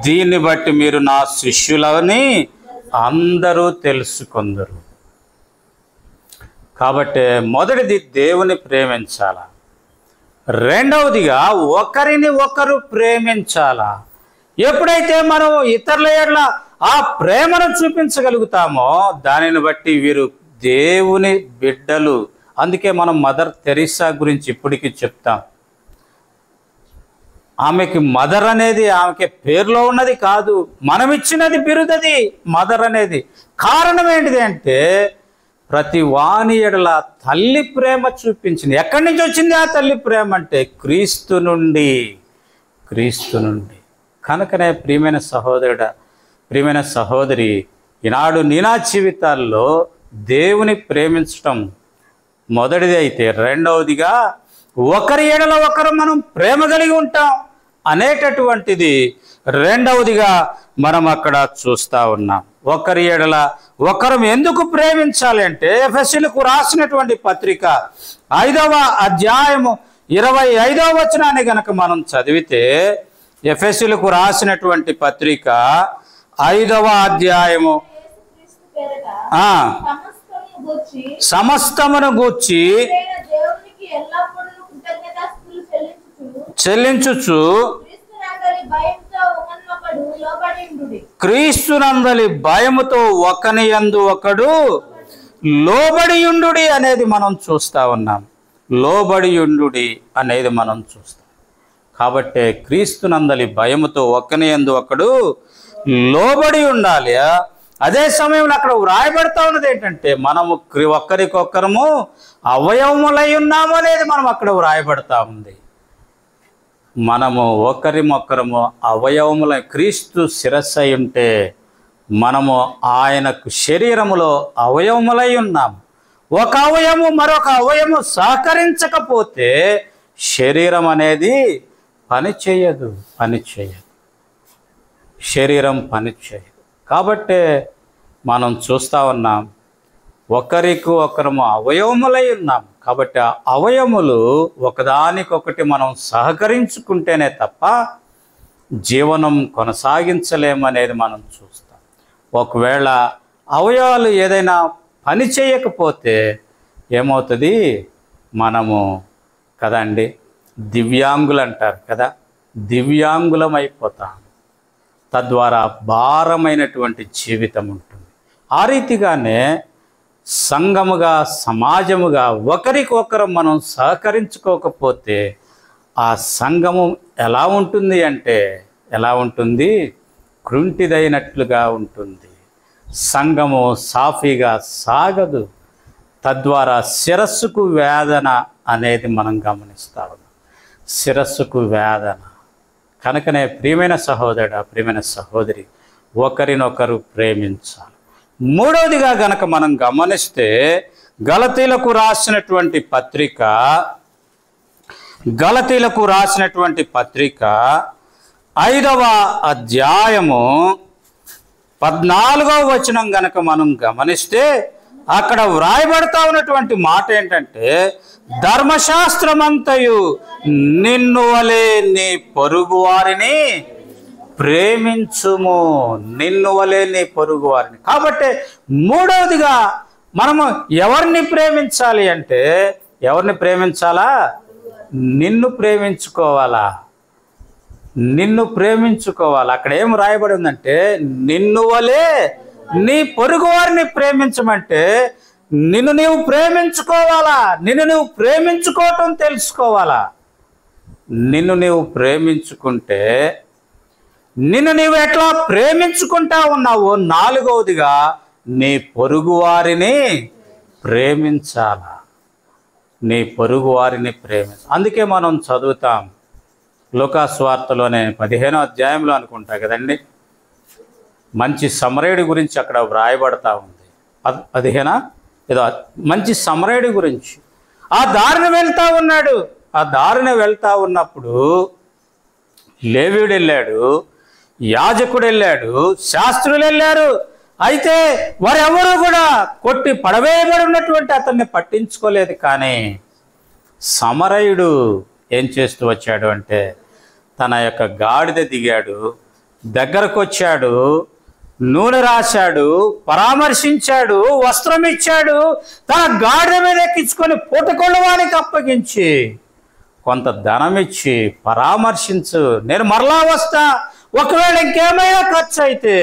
S1: దీన్ని బట్టి మీరు నా శిష్యులని అందరూ తెలుసుకొందరు. కాబట్టి మొదటిది దేవుని ప్రేమించాల, రెండవదిగా ఒకరిని ఒకరు ప్రేమించాలా. ఎప్పుడైతే మనం ఇతరుల ఎడల ఆ ప్రేమను చూపించగలుగుతామో దానిని బట్టి వీరు దేవుని బిడ్డలు. అందుకే మనం మదర్ తెరీసా గురించి ఇప్పటికీ చెప్తాం. ఆమెకి మదర్ అనేది ఆమెకి పేరులో ఉన్నది కాదు, మనం ఇచ్చినది బిరుదది మదర్ అనేది. కారణం ఏంటిది అంటే, ప్రతి వాని ఎడల తల్లి ప్రేమ చూపించింది. ఎక్కడి నుంచి వచ్చింది ఆ తల్లి ప్రేమ అంటే, క్రీస్తు నుండి. కనుకనే ప్రియమైన సహోదరుడా, ప్రియమైన సహోదరి, ఈనాడు నీనా జీవితాల్లో దేవుని ప్రేమించటం మొదటిది అయితే, రెండవదిగా ఒకరి ఎడల ఒకరు మనం ప్రేమ కలిగి ఉంటాం అనేటటువంటిది రెండవదిగా మనం అక్కడ చూస్తూ ఉన్నాం. ఒకరి ఎడల ఒకరు ఎందుకు ప్రేమించాలి అంటే, ఎఫెసీయులకు రాసినటువంటి పత్రిక 5వ అధ్యాయము 25వ వచనాన్ని గనక మనం చదివితే, ఎఫెసీయులకు రాసినటువంటి పత్రిక 5వ అధ్యాయము సమస్తమును గూర్చి చెల్లించుచు క్రీస్తునందలి భయముతో ఒకని యందు ఒకడు లోబడియుండుడి అనేది మనం చూస్తా ఉన్నాం. లోబడియుండుడి అనేది మనం చూస్తాం. కాబట్టి క్రీస్తునందలి భయముతో ఒకని యందు ఒకడు లోబడి ఉండాలి. అదే సమయంలో అక్కడ వ్రాయబడతా ఉన్నది ఏంటంటే, మనము ఒక్కరికొక్కరము అవయవములై ఉన్నాము అనేది మనం అక్కడ వ్రాయబడతా ఉంది. మనము ఒకరిమొక్కరము అవయవములై, క్రీస్తు శిరస్సు ఉంటే మనము ఆయనకు శరీరములో అవయవములై ఉన్నాము. ఒక అవయము మరొక అవయము సహకరించకపోతే శరీరం అనేది పనిచేయదు. శరీరం పనిచేయదు. కాబట్టి మనం చూస్తూ ఉన్నాం, ఒకరికి ఒకరము అవయవములై ఉన్నాం. కాబట్టి ఆ అవయములు ఒకదానికొకటి మనం సహకరించుకుంటేనే తప్ప జీవనం కొనసాగించలేమనేది మనం చూస్తాం. ఒకవేళ అవయవాలు ఏదైనా పని చేయకపోతే ఏమవుతుంది, మనము కదండి దివ్యాంగులు అంటారు కదా, దివ్యాంగులం అయిపోతాం. తద్వారా భారమైనటువంటి జీవితం ఉంటుంది. ఆ రీతిగానే సంఘముగా, సమాజముగా ఒకరికొకరు మనం సహకరించుకోకపోతే ఆ సంఘము ఎలా ఉంటుంది అంటే, ఎలా ఉంటుంది, కృంటిదైనట్లుగా ఉంటుంది. సంఘము సాఫీగా సాగదు. తద్వారా శిరస్సుకు వేదన అనేది మనం గమనిస్తా ఉన్నాం. శిరస్సుకు వేదన. కనుకనే ప్రియమైన సహోదరుడా, ప్రియమైన సహోదరి, ఒకరినొకరు ప్రేమించాలి. మూడవదిగా గనక మనం గమనిస్తే గలతీలకు రాసినటువంటి పత్రిక 5వ అధ్యాయము 14వ వచనం గనక మనం గమనిస్తే అక్కడ వ్రాయబడతా ఉన్నటువంటి మాట ఏంటంటే, ధర్మశాస్త్రమంతయు నిన్ను వలె నీ పొరుగు వారిని ప్రేమించుము, నిన్ను వలె నీ పొరుగు వారిని. కాబట్టి మూడవదిగా మనము ఎవరిని ప్రేమించాలి అంటే, ఎవరిని ప్రేమించాలా? నిన్ను ప్రేమించుకోవాలా, నిన్ను ప్రేమించుకోవాలి. అక్కడ ఏం రాయబడి ఉందంటే, నిన్ను వలె నీ పొరుగు వారిని ప్రేమించమంటే నిన్ను నీవు ప్రేమించుకోవాలా, నిన్ను నువ్వు ప్రేమించుకోవటం తెలుసుకోవాలా. నిన్ను నీవు ప్రేమించుకుంటే నిన్ను నీవు ఎట్లా ప్రేమించుకుంటా ఉన్నావో, నాలుగవదిగా నీ పొరుగు వారిని ప్రేమించాలా, నీ పొరుగు వారిని అందుకే మనం చదువుతాం లూకాసు వార్తలోనే 15వ అధ్యాయంలో అనుకుంటా కదండి, మంచి సమరయుడి గురించి అక్కడ వ్రాయబడతా ఉంది. 15 ఏదో మంచి సమరయుడి గురించి. ఆ దారిని వెళ్తా ఉన్నాడు. ఆ దారిన వెళ్తా ఉన్నప్పుడు లేవీయుడు వెళ్ళాడు, యాజకుడు వెళ్ళాడు, శాస్త్రులు వెళ్ళారు. అయితే వారెవరూ కూడా కొట్టి పడవేయబడి ఉన్నటువంటి అతన్ని పట్టించుకోలేదు. కానీ సమరయుడు ఏం చేస్తూ వచ్చాడు అంటే, తన యొక్క గాడిద దిగాడు, దగ్గరకు వచ్చాడు, నూనె రాశాడు, పరామర్శించాడు, వస్త్రం ఇచ్చాడు, తన గాడిద మీద ఎక్కించుకొని పూటకొళ్ళవానికి అప్పగించి కొంత ధనం ఇచ్చి, పరామర్శించు, నేను మరలా వస్తా, ఒకవేళ ఇంకేమైనా ఖర్చు అయితే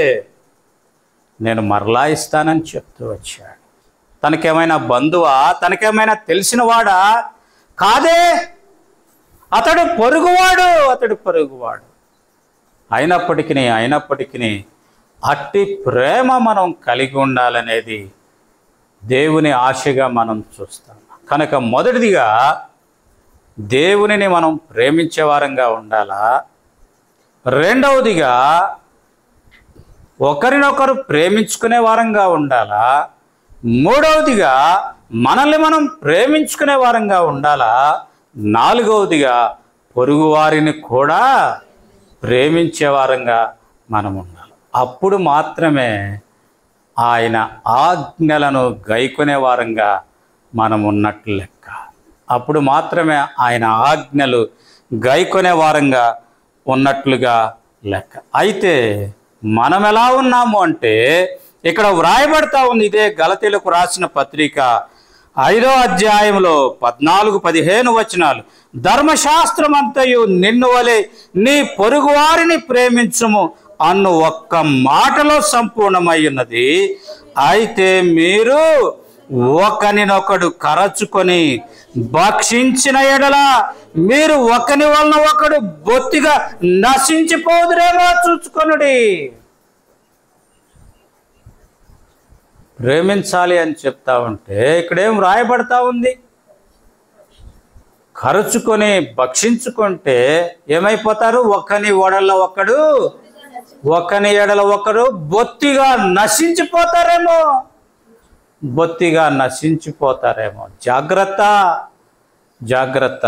S1: నేను మరలా ఇస్తానని చెప్తూ వచ్చాడు. తనకేమైనా బంధువా, తనకేమైనా తెలిసిన వాడా? కాదే, అతడు పొరుగువాడు. అయినప్పటికీ అట్టి ప్రేమ మనం కలిగి ఉండాలనేది దేవుని ఆశగా మనం చూస్తాం. కనుక మొదటిదిగా దేవునిని మనం ప్రేమించే వారంగా ఉండాలా. రెండవదిగా ఒకరినొకరు ప్రేమించుకునే వారంగా ఉండాలా. మూడవదిగా మనల్ని మనం ప్రేమించుకునే వారంగా ఉండాలా. నాలుగవదిగా పొరుగు వారిని కూడా ప్రేమించే వారంగా మనం ఉండాలి. అప్పుడు మాత్రమే ఆయన ఆజ్ఞలను గైకొనే వారంగా మనం ఉన్నట్లు లెక్క. అప్పుడు మాత్రమే ఆయన ఆజ్ఞలు గైకొనే వారంగా ఉన్నట్లుగా లెక్క. అయితే మనం ఎలా ఉన్నాము అంటే, ఇక్కడ వ్రాయబడతా ఉంది ఇదే గలతీలకు రాసిన పత్రిక 5వ అధ్యాయంలో 14-15 వచనాలు, ధర్మశాస్త్రమంతయు నిన్ను వలె నీ పొరుగు వారిని ప్రేమించుము అన్ను ఒక్క మాటలో సంపూర్ణమై ఉన్నది. అయితే మీరు ఒకరినొకడు కరచుకొని భక్షించిన ఎడల మీరు ఒకని వలన ఒకడు బొత్తిగా నశించిపోదురేమో చూచుకొనుడి. ప్రేమించాలి అని చెప్తా ఉంటే ఇక్కడేం రాయబడతా ఉంది? ఖర్చుకొని భక్షించుకుంటే ఏమైపోతారు? ఒకని ఎడల ఒకడు బొత్తిగా నశించిపోతారేమో. జాగ్రత్త.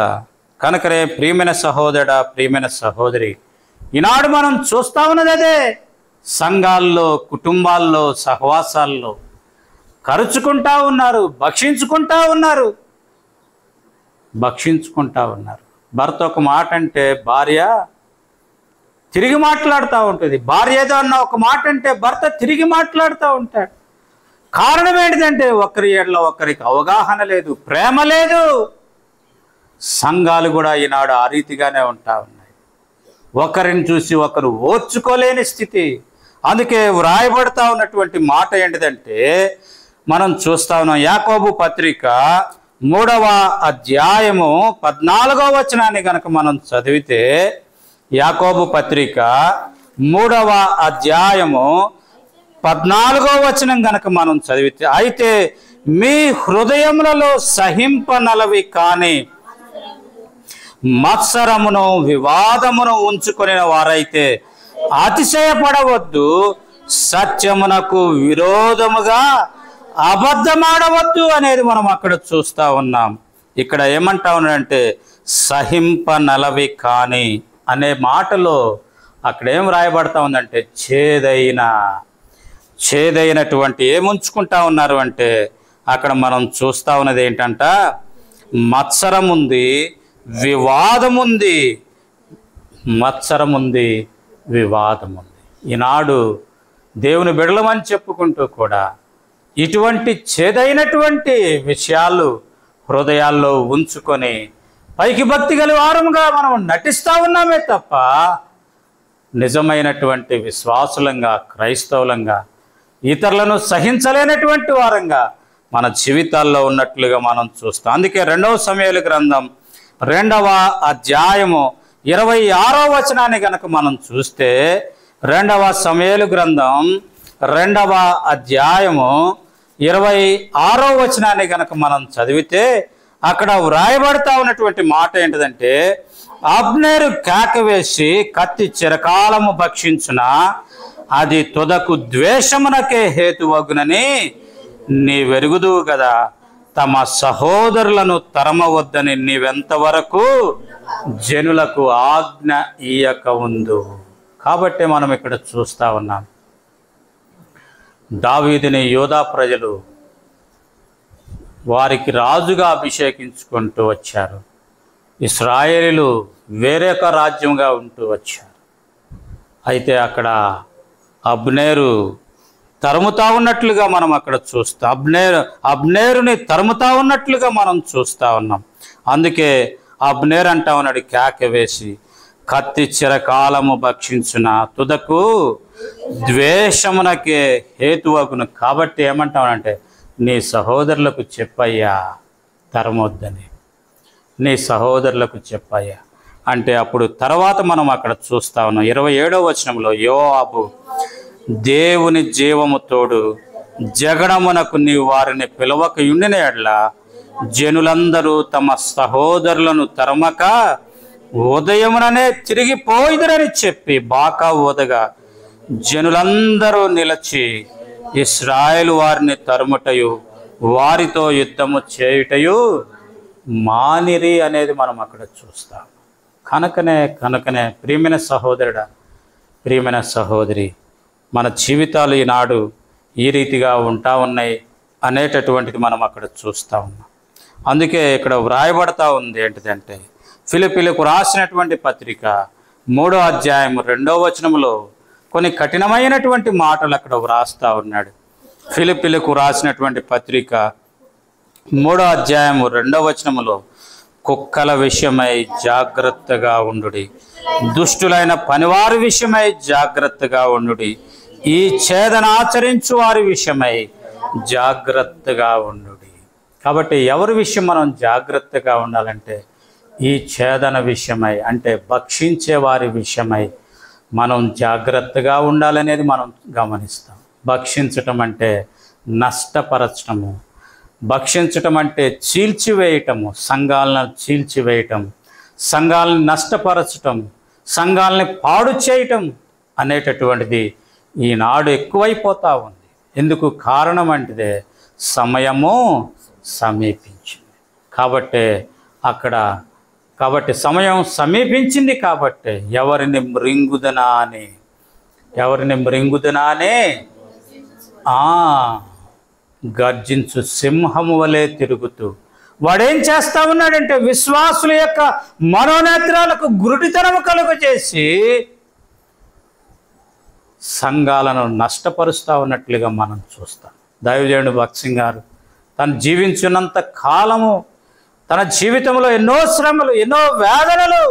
S1: కనుకనే ప్రియమైన సహోదరుడా, ప్రియమైన సహోదరి, ఈనాడు మనం చూస్తా ఉన్నది అదే. సంఘాల్లో, కుటుంబాల్లో, సహవాసాల్లో ఖర్చుకుంటా ఉన్నారు, భక్షించుకుంటా ఉన్నారు. భర్త ఒక మాట అంటే భార్య తిరిగి మాట్లాడుతూ ఉంటుంది. భార్య ఏదో అన్న ఒక మాట అంటే భర్త తిరిగి మాట్లాడుతూ ఉంటాడు. కారణం ఏంటిదంటే ఒకరి ఎడల ఒకరికి అవగాహన లేదు, ప్రేమ లేదు. సంఘాలు కూడా ఈనాడు ఆ రీతిగానే ఉంటా ఉన్నాయి. ఒకరిని చూసి ఒకరు ఓర్చుకోలేని స్థితి. అందుకే వ్రాయబడతా ఉన్నటువంటి మాట ఏంటిదంటే, మనం చూస్తా ఉన్నాం యాకోబు పత్రిక 3వ అధ్యాయము 14వ వచనాన్ని గనక మనం చదివితే, యాకోబు పత్రిక 3వ అధ్యాయము 14వ వచనం గనక మనం చదివితే, అయితే మీ హృదయములలో సహింపనలవి కాని మత్సరమును వివాదమును ఉంచుకొనిన వారైతే అతిశయపడవద్దు, సత్యమునకు విరోధముగా అబద్ధమాడవద్దు అనేది మనం అక్కడ చూస్తూ ఉన్నాం. ఇక్కడ ఏమంటా ఉన్నాడంటే సహింపనలవి కాని అనే మాటలో అక్కడ ఏం రాయబడతా ఉందంటే చేదైనటువంటి ఏముంచుకుంటా ఉన్నారు అంటే అక్కడ మనం చూస్తూ ఉన్నది ఏంటంట, మత్సరం ఉంది, వివాదం ఉంది. మత్సరం ఉంది, వివాదం ఉంది. ఈనాడు దేవుని బిడలమని చెప్పుకుంటూ కూడా ఇటువంటి చేదైనటువంటి విషయాలు హృదయాల్లో ఉంచుకొని పైకి భక్తి గల వారముగా మనం నటిస్తూ ఉన్నామే తప్ప నిజమైనటువంటి విశ్వాసులంగా, క్రైస్తవులంగా, ఇతరులను సహించలేనటువంటి వారంగా మన జీవితాల్లో ఉన్నట్లుగా మనం చూస్తాం. అందుకే 2వ సమూయేలు గ్రంథం 2వ అధ్యాయము 26వ వచనాన్ని కనుక మనం చూస్తే 2వ సమూయేలు గ్రంథం 2వ అధ్యాయము 26వ వచనాన్ని కనుక మనం చదివితే అక్కడ వ్రాయబడతా ఉన్నటువంటి మాట ఏంటిదంటే, అబ్నేరు కేక వేసి కత్తి చిరకాలము భక్షించున అది తుదకు ద్వేషమునకే హేతువగునని నీ వెరుగుదువు కదా. తమ సహోదరులను తరమవద్దని నీవెంతవరకు జనులకు ఆజ్ఞ ఇయ్యక ఉందు. కాబట్టి మనం ఇక్కడ చూస్తా ఉన్నాం, దావీదుని యోధా ప్రజలు వారికి రాజుగా అభిషేకించుకుంటూ వచ్చారు. ఇశ్రాయేలీలు వేరొక రాజ్యంగా ఉంటూ వచ్చారు. అయితే అక్కడ అబ్నేరు తరుముతా ఉన్నట్లుగా మనం అక్కడ చూస్తాం. అబ్నేరుని తరుముతా ఉన్నట్లుగా మనం చూస్తూ ఉన్నాం. అందుకే అబ్నేరు అంటా ఉన్నాడు కేక వేసి కత్తి చిరకాలము భక్షించున తుదకు ద్వేషమునకే హేతువగును. కాబట్టి ఏమంటామనంటే నీ సహోదరులకు చెప్పయ్యా తరమొద్దని, నీ సహోదరులకు చెప్పయ్యా అంటే అప్పుడు తర్వాత మనం అక్కడ చూస్తా ఉన్నాం 27వ వచనంలో, యోవాబు దేవుని జీవము తోడు జగడమునకు నీవు వారిని పిలవక యుండిన ఎడల జనులందరూ తమ సహోదరులను తరమక ఉదయముననే తిరిగి పోయిదరని చెప్పి బాకా ఓదగా జనులందరూ నిలచి ఇశ్రాయేలు వారిని తరుముటయు వారితో యుద్ధము చేయుటయు మానిరి అనేది మనం అక్కడ చూస్తాం. కనుకనే ప్రియమైన సహోదరుడా, ప్రియమైన సహోదరి, మన జీవితాలు ఈనాడు ఈ రీతిగా ఉంటా ఉన్నాయి అనేటటువంటిది మనం అక్కడ చూస్తూ ఉన్నాం. అందుకే ఇక్కడ వ్రాయబడతా ఉంది ఏంటిదంటే ఫిలిప్పీలకు రాసినటువంటి పత్రిక 3వ అధ్యాయం 2వ వచనంలో కొన్ని కఠినమైనటువంటి మాటలు అక్కడ వ్రాస్తా ఉన్నాడు. ఫిలిప్పీలకు రాసినటువంటి పత్రిక 3వ అధ్యాయం 2వ వచనంలో, కుక్కల విషయమై జాగ్రత్తగా ఉండుడి, దుష్టులైన పనివారి విషయమై జాగ్రత్తగా ఉండుడి, ఈ ఛేదన ఆచరించు వారి విషయమై జాగ్రత్తగా ఉండుడి. కాబట్టి ఎవరి విషయం మనం జాగ్రత్తగా ఉండాలంటే ఈ ఛేదన విషయమై, అంటే భక్షించే వారి విషయమై మనం జాగ్రత్తగా ఉండాలనేది మనం గమనిస్తాం. భక్షించటం అంటే నష్టపరచటము, భక్షించటం అంటే చీల్చివేయటము, సంఘాలను చీల్చివేయటం, సంఘాలను నష్టపరచటం, సంఘాలని పాడు చేయటం అనేటటువంటిది ఈనాడు ఎక్కువైపోతూ ఉంది. ఎందుకు కారణం అంటే సమయము సమీపించింది కాబట్టి సమయం సమీపించింది. కాబట్టి ఎవరిని మృంగుదనా అని గర్జించు సింహము వలె తిరుగుతూ వాడేం చేస్తా ఉన్నాడంటే విశ్వాసుల యొక్క మనోనేత్రాలకు గురుడితనము కలుగు చేసి సంఘాలను నష్టపరుస్తూ ఉన్నట్లుగా మనం చూస్తాం. దైవజనుడు భక్త్ సింగ్ గారు తను జీవించినంత కాలము తన జీవితంలో ఎన్నో శ్రమలు, ఎన్నో వేదనలు,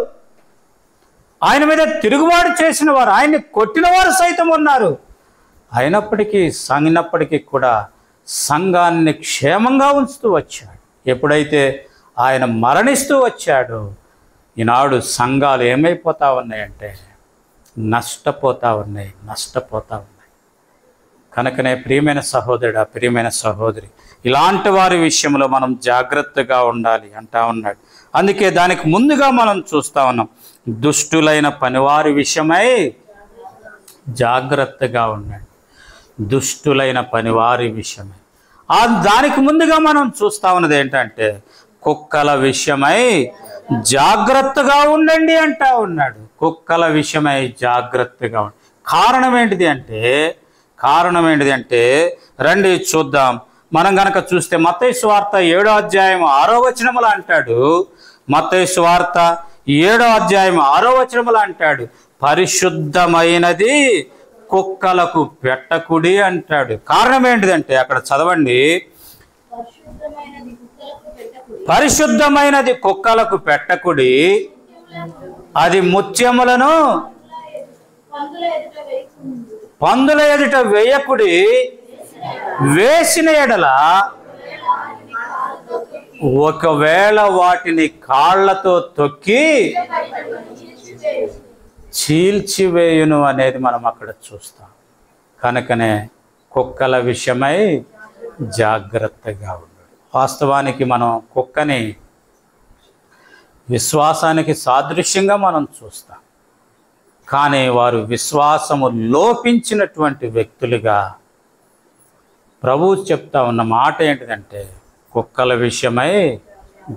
S1: ఆయన మీద తిరుగుబాటు చేసిన వారు, ఆయన్ని కొట్టిన వారు సైతం ఉన్నారు. అయినప్పటికీ కూడా సంఘాన్ని క్షేమంగా ఉంచుతూ వచ్చాడు. ఎప్పుడైతే ఆయన మరణిస్తూ వచ్చాడో ఈనాడు సంఘాలు ఏమైపోతా ఉన్నాయంటే నష్టపోతా ఉన్నాయి. కనుకనే ప్రియమైన సహోదరుడా, ప్రియమైన సహోదరి, ఇలాంటి వారి విషయంలో మనం జాగ్రత్తగా ఉండాలి అంటా ఉన్నాడు. అందుకే దానికి ముందుగా మనం చూస్తా ఉన్నాం, దుష్టులైన పనివారి విషయమై జాగ్రత్తగా ఉండండి. దుష్టులైన పనివారి విషయమై. దానికి ముందుగా మనం చూస్తా ఉన్నది ఏంటంటే, కుక్కల విషయమై జాగ్రత్తగా ఉండండి అంటా ఉన్నాడు. కుక్కల విషయమై జాగ్రత్తగా ఉండండి. కారణం ఏంటిది అంటే రండి చూద్దాం. మనం గనక చూస్తే మత్తయి సువార్త 7వ అధ్యాయం 6వ వచనములో అంటాడు. మత్తయి సువార్త 7వ అధ్యాయం 6వ వచనములో అంటాడు, పరిశుద్ధమైనది కుక్కలకు పెట్టకుడి అంటాడు. కారణం ఏంటిదంటే అక్కడ చదవండి, పరిశుద్ధమైనది కుక్కలకు పెట్టకుడి, అది ముత్యములను పందుల ఎదుట వేయకుడి, వేసిన ఎడల ఒకవేళ వాటిని కాళ్లతో తొక్కి చీల్చివేయును అనేది మనం అక్కడ చూస్తాం. కనుకనే కుక్కల విషయమై జాగ్రత్తగా ఉండు. వాస్తవానికి మనం కుక్కని విశ్వాసానికి సాదృశ్యంగా మనం చూస్తాం. కానీ వారు విశ్వాసము లోపించినటువంటి వ్యక్తులుగా ప్రభువు చెప్తా ఉన్న మాట ఏంటిదంటే, కుక్కల విషయమై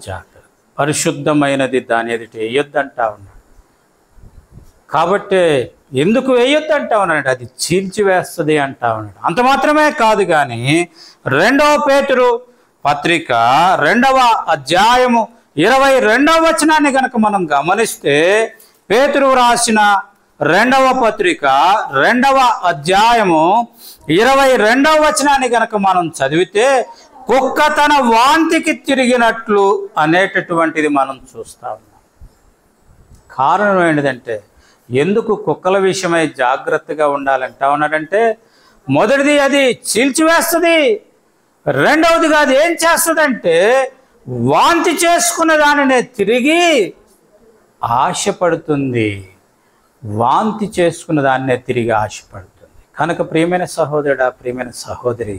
S1: జాగ్రత్త, పరిశుద్ధమైనది దాని ఎదుట వేయొద్దంటా ఉన్నాడు. కాబట్టి ఎందుకు వేయొద్దంటా ఉన్నాడు, అది చీల్చివేస్తుంది అంటా ఉన్నాడు. అంత మాత్రమే కాదు కానీ 2వ పేతురు పత్రిక 2వ అధ్యాయము 22వ వచనాన్ని కనుక మనం గమనిస్తే, పేతురు రాసిన 2వ పత్రిక 2వ అధ్యాయము 22వ వచనాన్ని కనుక మనం చదివితే, కుక్క తన వాంతికి తిరిగినట్లు అనేటటువంటిది మనం చూస్తా ఉన్నాం. కారణం ఏంటిదంటే, ఎందుకు కుక్కల విషయమై జాగ్రత్తగా ఉండాలంటా ఉన్నాడంటే, మొదటిది అది చీల్చివేస్తుంది, రెండవదిగా అది ఏం చేస్తుందంటే వాంతి చేసుకున్న దానినే తిరిగి ఆశపడుతుంది. వాంతి చేసుకున్న దాన్నే తిరిగి ఆశపడుతుంది. కనుక ప్రియమైన సహోదరుడా, ప్రియమైన సహోదరి,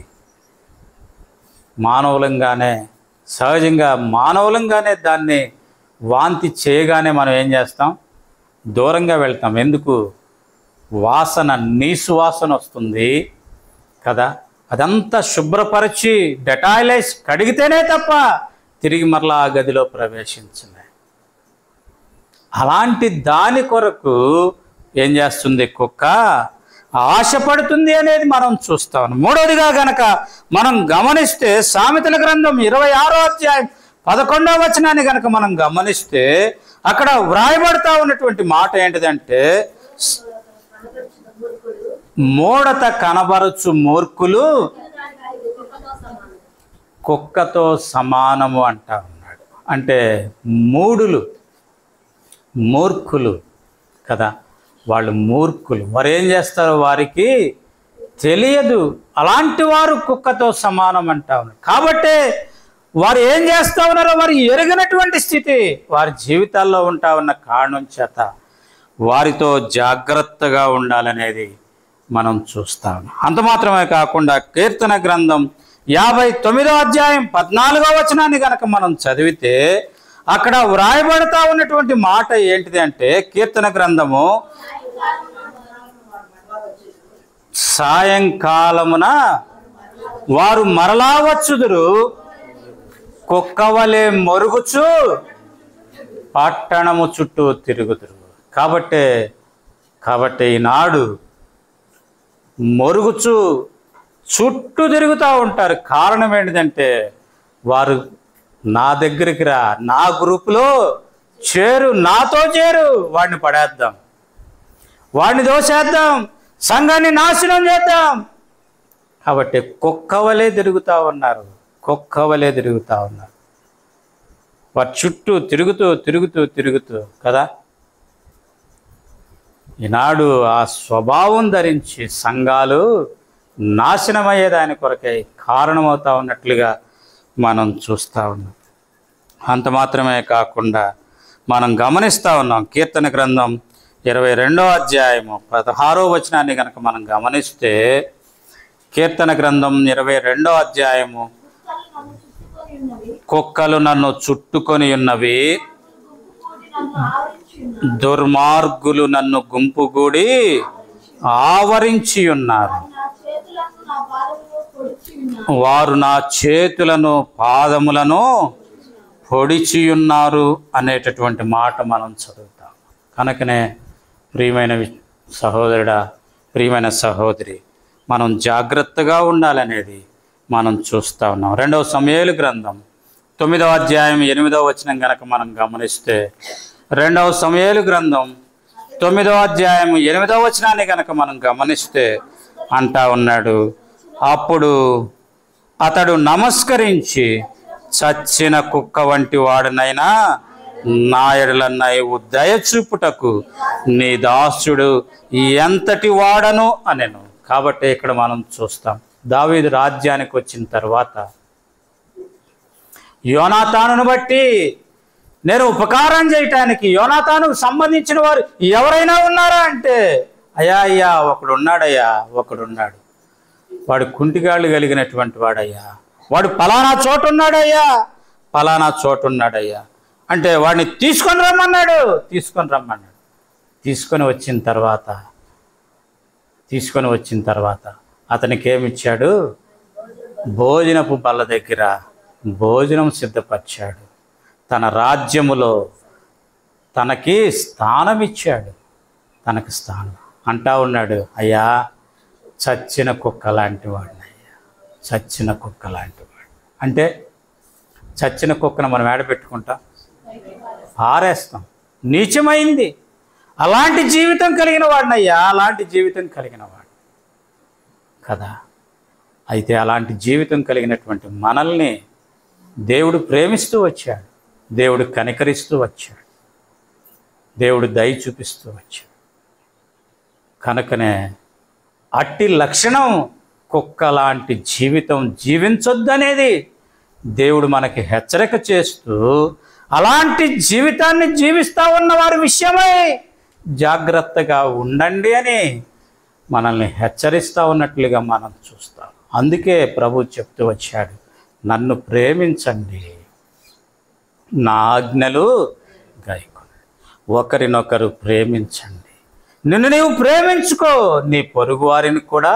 S1: సహజంగా మానవులంగానే దాన్ని వాంతి చేయగానే మనం ఏం చేస్తాం, దూరంగా వెళ్తాం. ఎందుకు, వాసన, నీసు వాసన వస్తుంది కదా. అదంతా శుభ్రపరిచి డెటాయిలైజ్ కడిగితేనే తప్ప తిరిగి మరలా ఆ గదిలో ప్రవేశించలే. అలాంటి దాని కొరకు ఏం చేస్తుంది, కుక్క ఆశపడుతుంది అనేది మనం చూస్తాం. మూడవదిగా గనక మనం గమనిస్తే, సామెతల గ్రంథం 26వ అధ్యాయం 11వ వచనాన్ని గనక మనం గమనిస్తే, అక్కడ వ్రాయబడతా ఉన్నటువంటి మాట ఏంటిదంటే, మూఢత కనబరచు మూర్ఖులు కుక్కతో సమానము అంటా ఉన్నాడు. అంటే మూర్ఖులు కదా, వాళ్ళు మూర్ఖులు. వారు ఏం చేస్తారో వారికి తెలియదు. అలాంటి వారు కుక్కతో సమానం అంటా ఉన్నారు. కాబట్టి వారు ఏం చేస్తూ ఉన్నారో వారు ఎరగనటువంటి స్థితి వారి జీవితాల్లో ఉంటా ఉన్న కారణం చేత వారితో జాగ్రత్తగా ఉండాలనేది మనం చూస్తాం. అంత మాత్రమే కాకుండా కీర్తన గ్రంథం 59వ అధ్యాయం 14వ వచనాన్ని కనుక మనం చదివితే, అక్కడ వ్రాయబడతా ఉన్నటువంటి మాట ఏంటిది అంటే, కీర్తన గ్రంథము, సాయంకాలమున వారు మరలా వచ్చుదురు, కుక్కవలే మొరుగుచు పట్టణము చుట్టూ తిరుగుదురు. కాబట్టి ఈనాడు మొరుగుచు చుట్టూ తిరుగుతూ ఉంటారు. కారణం ఏంటిదంటే, వారు నా దగ్గరికి రా, నా గ్రూపులో చేరు, నాతో చేరు, వాడిని పడేద్దాం, వాడిని దోసేద్దాం, సంఘాన్ని నాశనం చేద్దాం. కాబట్టి కుక్కవలే తిరుగుతూ ఉన్నారు. వారి చుట్టూ తిరుగుతూ కదా. ఈనాడు ఆ స్వభావం ధరించి సంఘాలు నాశనమయ్యేదాని కొరకై కారణమవుతా ఉన్నట్లుగా మనం చూస్తూ ఉన్నాం. అంత మాత్రమే కాకుండా మనం గమనిస్తూ ఉన్నాం, కీర్తన గ్రంథం 22వ అధ్యాయము 16వ వచనాన్ని కనుక మనం గమనిస్తే, కీర్తన గ్రంథం 22వ అధ్యాయము కుక్కలు నన్ను చుట్టుకొని ఉన్నవి, దుర్మార్గులు నన్ను గుంపుగూడి ఆవరించి ఉన్నారు. వారు నా చేతులను పాదములను పొడిచి ఉన్నారు అనేటటువంటి మాట మనం చదువుతాం. కనుకనే ప్రియమైన సహోదరుడా, ప్రియమైన సహోదరి, మనం జాగ్రత్తగా ఉండాలనేది మనం చూస్తూ ఉన్నాం. 2వ సమూయేలు గ్రంథం 9వ అధ్యాయం 8వ వచనం గనక మనం గమనిస్తే, 2వ సమూయేలు గ్రంథం 9వ అధ్యాయం 8వ వచనాన్ని గనక మనం గమనిస్తే అంటా ఉన్నాడు, అప్పుడు అతడు నమస్కరించి, చచ్చిన కుక్క వంటి వాడినైనా నా ఎడల నీవు దయచూపుటకు నీ దాసుడు ఎంతటి వాడను అనెను. కాబట్టి ఇక్కడ మనం చూస్తాం, దావీదు రాజ్యానికి వచ్చిన తర్వాత యోనాతానును బట్టి నేను ఉపకారం చేయటానికి, యోనాతానుకు సంబంధించిన వారు ఎవరైనా ఉన్నారా అంటే, అయ్యా ఒకడున్నాడయ్యా, ఒకడున్నాడు, వాడు కుంటిగాళ్ళు కలిగినటువంటి వాడయ్యా, వాడు పలానా చోటున్నాడయ్యా, పలానా చోటున్నాడయ్యా అంటే వాడిని తీసుకొని రమ్మన్నాడు. తీసుకొని వచ్చిన తర్వాత అతనికి ఏమిచ్చాడు? భోజనపు బల్ల దగ్గర భోజనం సిద్ధపరిచాడు. తన రాజ్యములో తనకి స్థానం ఇచ్చాడు. తనకి స్థానం అంటా ఉన్నాడు, అయ్యా చచ్చిన కుక్క లాంటి వాడినయ్యా, చచ్చిన కుక్క లాంటి వాడు. అంటే చచ్చిన కుక్కను మనం ఏడబెట్టుకుంటాం, పారేస్తాం, నీచమైంది. అలాంటి జీవితం కలిగిన వాడినయ్యా, అలాంటి జీవితం కలిగిన వాడు కదా. అయితే అలాంటి జీవితం కలిగినటువంటి మనల్ని దేవుడు ప్రేమిస్తూ వచ్చాడు, దేవుడు కనికరిస్తూ వచ్చాడు, దేవుడు దయ చూపిస్తూ వచ్చాడు. కనుకనే అట్టి లక్షణం కుక్క లాంటి జీవితం జీవించొద్దనేది దేవుడు మనకి హెచ్చరిక చేస్తూ, అలాంటి జీవితాన్ని జీవిస్తూ ఉన్న వారి విషయమై జాగ్రత్తగా ఉండండి అని మనల్ని హెచ్చరిస్తూ ఉన్నట్లుగా మనం చూస్తాం. అందుకే ప్రభు చెప్తూ వచ్చాడు, నన్ను ప్రేమించండి, నా ఆజ్ఞలు గైకొనండి, ఒకరినొకరు ప్రేమించండి, నిన్ను నీవు ప్రేమించుకో, నీ పొరుగు వారిని కూడా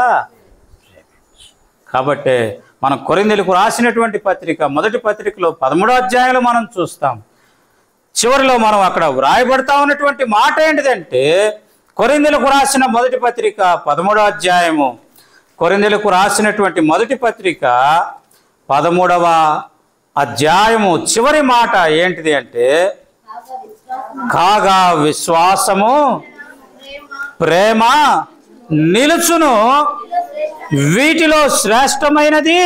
S1: ప్రేమించు. కాబట్టి మనం కొరింథీయులకు రాసినటువంటి పత్రిక, మొదటి పత్రికలో 13వ అధ్యాయంలో మనం చూస్తాం. చివరిలో మనం అక్కడ వ్రాయబడతా ఉన్నటువంటి మాట ఏంటిదంటే, కొరింథీయులకు రాసిన మొదటి పత్రిక 13వ అధ్యాయము, కొరింథీయులకు రాసినటువంటి మొదటి పత్రిక 13వ అధ్యాయము చివరి మాట ఏంటిది అంటే, కాగా విశ్వాసము, ప్రేమ నిలుచును, వీటిలో శ్రేష్టమైనది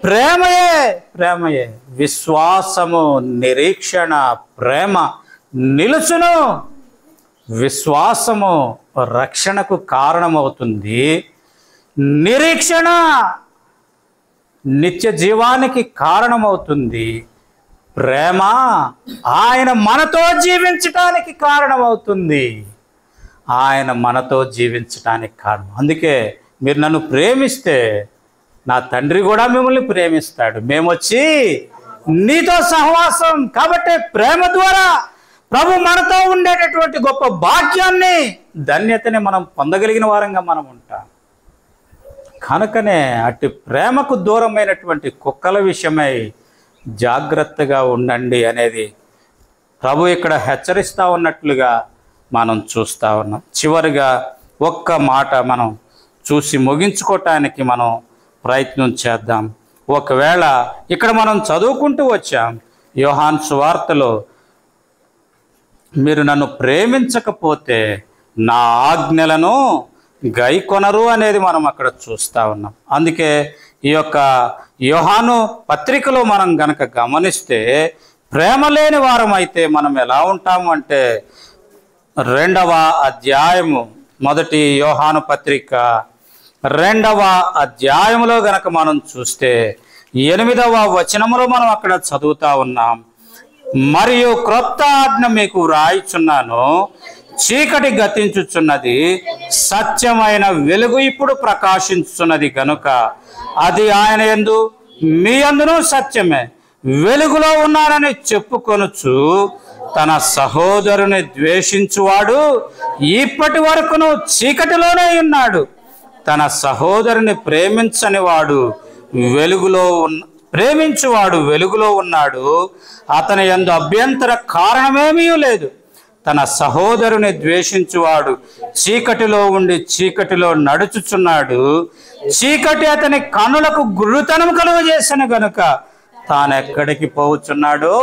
S1: ప్రేమయే. విశ్వాసము, నిరీక్షణ, ప్రేమ నిలుచును. విశ్వాసము రక్షణకు కారణమవుతుంది, నిరీక్షణ నిత్య జీవానికి కారణమవుతుంది, ప్రేమ ఆయన మనతో జీవించటానికి కారణమవుతుంది, ఆయన మనతో జీవించటానికి కారణం. అందుకే మీరు నన్ను ప్రేమిస్తే నా తండ్రి కూడా మిమ్మల్ని ప్రేమిస్తాడు, మేమొచ్చి నీతో సహవాసం. కాబట్టి ప్రేమ ద్వారా ప్రభు మనతో ఉండేటటువంటి గొప్ప భాగ్యాన్ని, ధన్యతని మనం పొందగలిగిన వారంగా మనం ఉంటాం. కనుకనే అట్టి ప్రేమకు దూరమైనటువంటి కుక్కల విషయమై జాగ్రత్తగా ఉండండి అనేది ప్రభు ఇక్కడ హెచ్చరిస్తూ ఉన్నట్లుగా మనం చూస్తూ ఉన్నాం. చివరిగా ఒక్క మాట మనం చూసి ముగించుకోవటానికి మనం ప్రయత్నం చేద్దాం. ఒకవేళ ఇక్కడ మనం చదువుకుంటూ వచ్చాం, యోహాను సువార్తలో మీరు నన్ను ప్రేమించకపోతే నా ఆజ్ఞలను గైకొనరు అనేది మనం అక్కడ చూస్తూ ఉన్నాం. అందుకే ఈ యొక్క యోహాను పత్రికలో మనం గనక గమనిస్తే, ప్రేమ లేని వారం అయితే మనం ఎలా ఉంటాము అంటే, 2వ అధ్యాయము, మొదటి యోహాను పత్రిక 2వ అధ్యాయంలో గనక మనం చూస్తే 8వ వచనములో మనం అక్కడ చదువుతా ఉన్నాం, మరియు క్రొత్త ఆజ్ఞ మీకు వ్రాయిచున్నాను, చీకటి గతించుచున్నది, సత్యమైన వెలుగు ఇప్పుడు ప్రకాశించుచున్నది కనుక అది ఆయన యందు మీ అందును సత్యమే. వెలుగులో ఉన్నానని చెప్పుకొనుచు తన సహోదరుని ద్వేషించువాడు ఇప్పటి వరకును చీకటిలోనే ఉన్నాడు. తన సహోదరుని ప్రేమించువాడు వెలుగులో ఉన్నాడు, అతని యందు అభ్యంతర కారణమేమీ లేదు. తన సహోదరుని ద్వేషించువాడు చీకటిలో ఉండి చీకటిలో నడుచుచున్నాడు. చీకటి అతని కన్నులకు గురుతనం కలుగజేసెను గనుక తానెక్కడికి పోవుచున్నాడో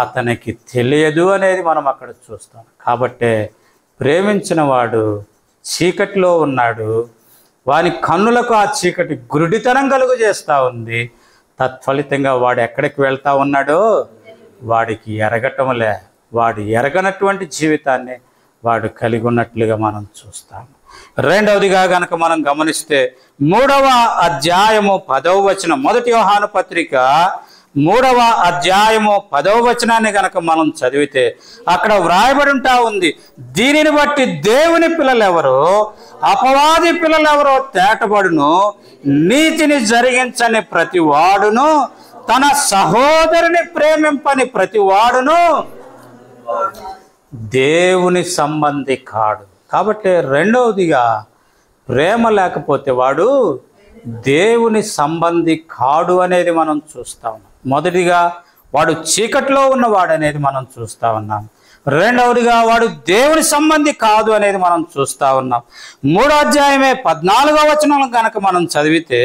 S1: అతనికి తెలియదు అనేది మనం అక్కడ చూస్తాం. కాబట్టే ప్రేమించిన వాడు చీకటిలో ఉన్నాడు, వాని కన్నులకు ఆ చీకటి గురుడితనం కలుగు చేస్తూ ఉంది. తత్ఫలితంగా వాడు ఎక్కడికి వెళ్తా ఉన్నాడో వాడికి ఎరగటంలే, వాడు ఎరగనటువంటి జీవితాన్ని వాడు కలిగి ఉన్నట్లుగా మనం చూస్తాము. రెండవదిగా గనక మనం గమనిస్తే 3వ అధ్యాయము 10వ వచనం, మొదటి యోహాను పత్రిక 3వ అధ్యాయము 10వ వచనాన్ని గనక మనం చదివితే అక్కడ వ్రాయబడి ఉంటా ఉంది, దీనిని బట్టి దేవుని పిల్లలెవరో అపవాది పిల్లలెవరో తేటబడును. నీతిని జరిగించని ప్రతి వాడును, తన సహోదరుని ప్రేమింపని ప్రతి వాడును దేవుని సంబంధి కాడు. కాబట్టి రెండవదిగా ప్రేమ లేకపోతే వాడు దేవుని సంబంధి కాడు అనేది మనం చూస్తా ఉన్నాం. మొదటిగా వాడు చీకటిలో ఉన్నవాడు అనేది మనం చూస్తా ఉన్నాం. రెండవదిగా వాడు దేవుని సంబంధి కాదు అనేది మనం చూస్తా ఉన్నాం. 3వ అధ్యాయమే 14వ వచనం కనుక మనం చదివితే,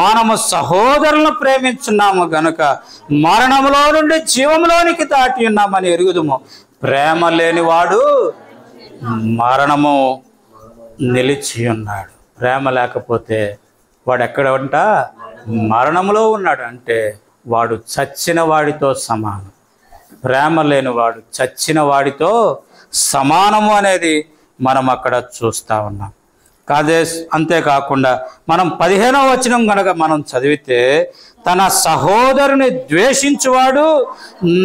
S1: మనము సహోదరులను ప్రేమించున్నాము గనుక మరణములో నుండి జీవంలోనికి దాటి ఉన్నామని ఎరుగుదుము. ప్రేమ లేనివాడు మరణము నిలిచి ఉన్నాడు. ప్రేమ లేకపోతే వాడు ఎక్కడ ఉంటా మరణంలో ఉన్నాడు, అంటే వాడు చచ్చిన వాడితో సమానం. ప్రేమ లేనివాడు చచ్చిన వాడితో సమానము అనేది మనం అక్కడ చూస్తూ ఉన్నాం. అంతేకాకుండా మనం 15వ వచనం కనుక మనం చదివితే, తన సహోదరుని ద్వేషించువాడు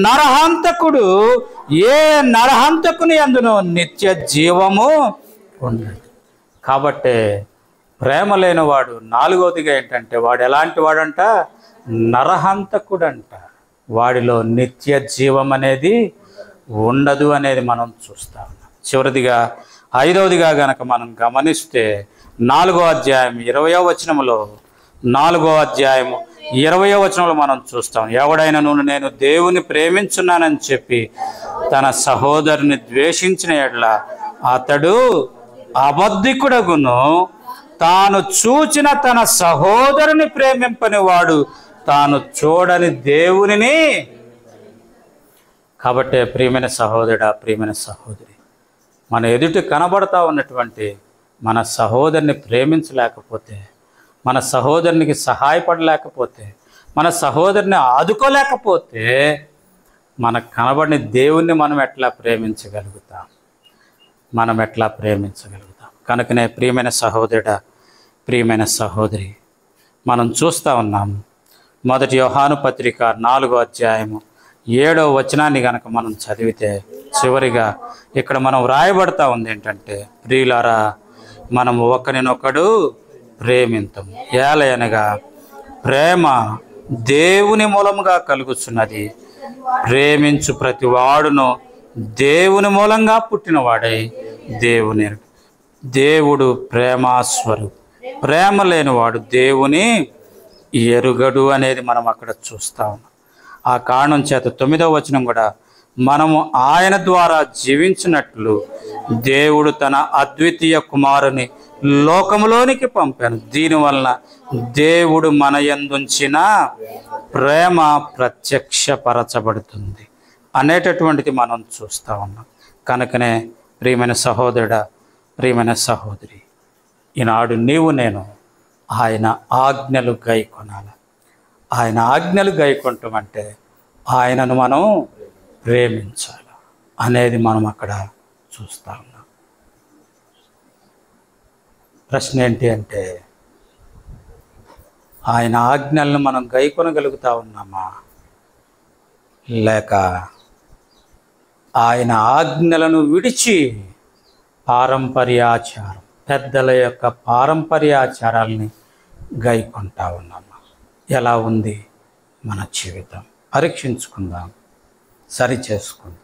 S1: నరహంతకుడు, ఏ నరహంతకుని అందును నిత్య జీవము ఉండదు. కాబట్టి ప్రేమ లేనివాడు 4వదిగా ఏంటంటే వాడు ఎలాంటి వాడంట, నరహంతకుడంట. వాడిలో నిత్య జీవం అనేది ఉండదు అనేది మనం చూస్తా ఉన్నాం. చివరిదిగా 5వదిగా గనక మనం గమనిస్తే 4వ అధ్యాయం 20వ వచనంలో 4వ అధ్యాయము 20వ వచనంలో మనం చూస్తాం, ఎవడైనను నేను దేవుని ప్రేమించున్నానని చెప్పి తన సహోదరుని ద్వేషించిన యెడల అతడు అబద్ధికుడగును. తాను చూచిన తన సహోదరుని ప్రేమింపని వాడు తాను చూడని దేవునిని. కాబట్టి ప్రియమైన సహోదరుడా, ప్రియమైన సహోదరి, మన ఎదుటి కనబడతా ఉన్నటువంటి మన సహోదరుని ప్రేమించలేకపోతే, మన సహోదరునికి సహాయపడలేకపోతే, మన సహోదరుని ఆదుకోలేకపోతే మనకు కనబడిన దేవుణ్ణి మనం ఎట్లా ప్రేమించగలుగుతాం? కనుకనే ప్రియమైన సహోదరుడా, ప్రియమైన సహోదరి, మనం చూస్తూ ఉన్నాము. మొదటి యోహాను పత్రిక 4వ అధ్యాయము 7వ వచనాన్ని గనక మనం చదివితే చివరిగా ఇక్కడ మనం వ్రాయబడతా ఉంది ఏంటంటే, ప్రియులారా మనము ఒకరినొకడు ప్రేమింతము, ఏలయనగా ప్రేమ దేవుని మూలముగా కలుగుచున్నది. ప్రేమించు ప్రతి వాడును దేవుని మూలంగా పుట్టినవాడై దేవుడు ప్రేమాస్వరూపి. ప్రేమ లేనివాడు దేవుని ఎరుగడు అనేది మనం అక్కడ చూస్తా ఉన్నాం. ఆ కారణం చేత 9వ వచనం కూడా, మనము ఆయన ద్వారా జీవించినట్లు దేవుడు తన అద్వితీయ కుమారుని లోకములోనికి పంపాను. దీనివలన దేవుడు మన యందుంచిన ప్రేమ ప్రత్యక్షపరచబడుతుంది అనేటటువంటిది మనం చూస్తూ ఉన్నాం. కనుకనే ప్రియమైన సహోదరుడా, ప్రియమైన సహోదరి, ఈనాడు నీవు నేను ఆయన ఆజ్ఞలు గైకొనాలి. ఆయన ఆజ్ఞలు గైకొంటామంటే ఆయనను మనం ప్రేమించాలి అనేది మనం అక్కడ చూస్తా ఉన్నాం. ప్రశ్న ఏంటి అంటే, ఆయన ఆజ్ఞలను మనం గైకొనగలుగుతా ఉన్నామా, లేక ఆయన ఆజ్ఞలను విడిచి పారంపర్యాచారం, పెద్దల యొక్క పారంపర్యాచారాలని గైకొంటా ఉన్నామా? ఎలా ఉంది మన జీవితం. పరీక్షించుకుందాం, సరి చేసుకుందాం.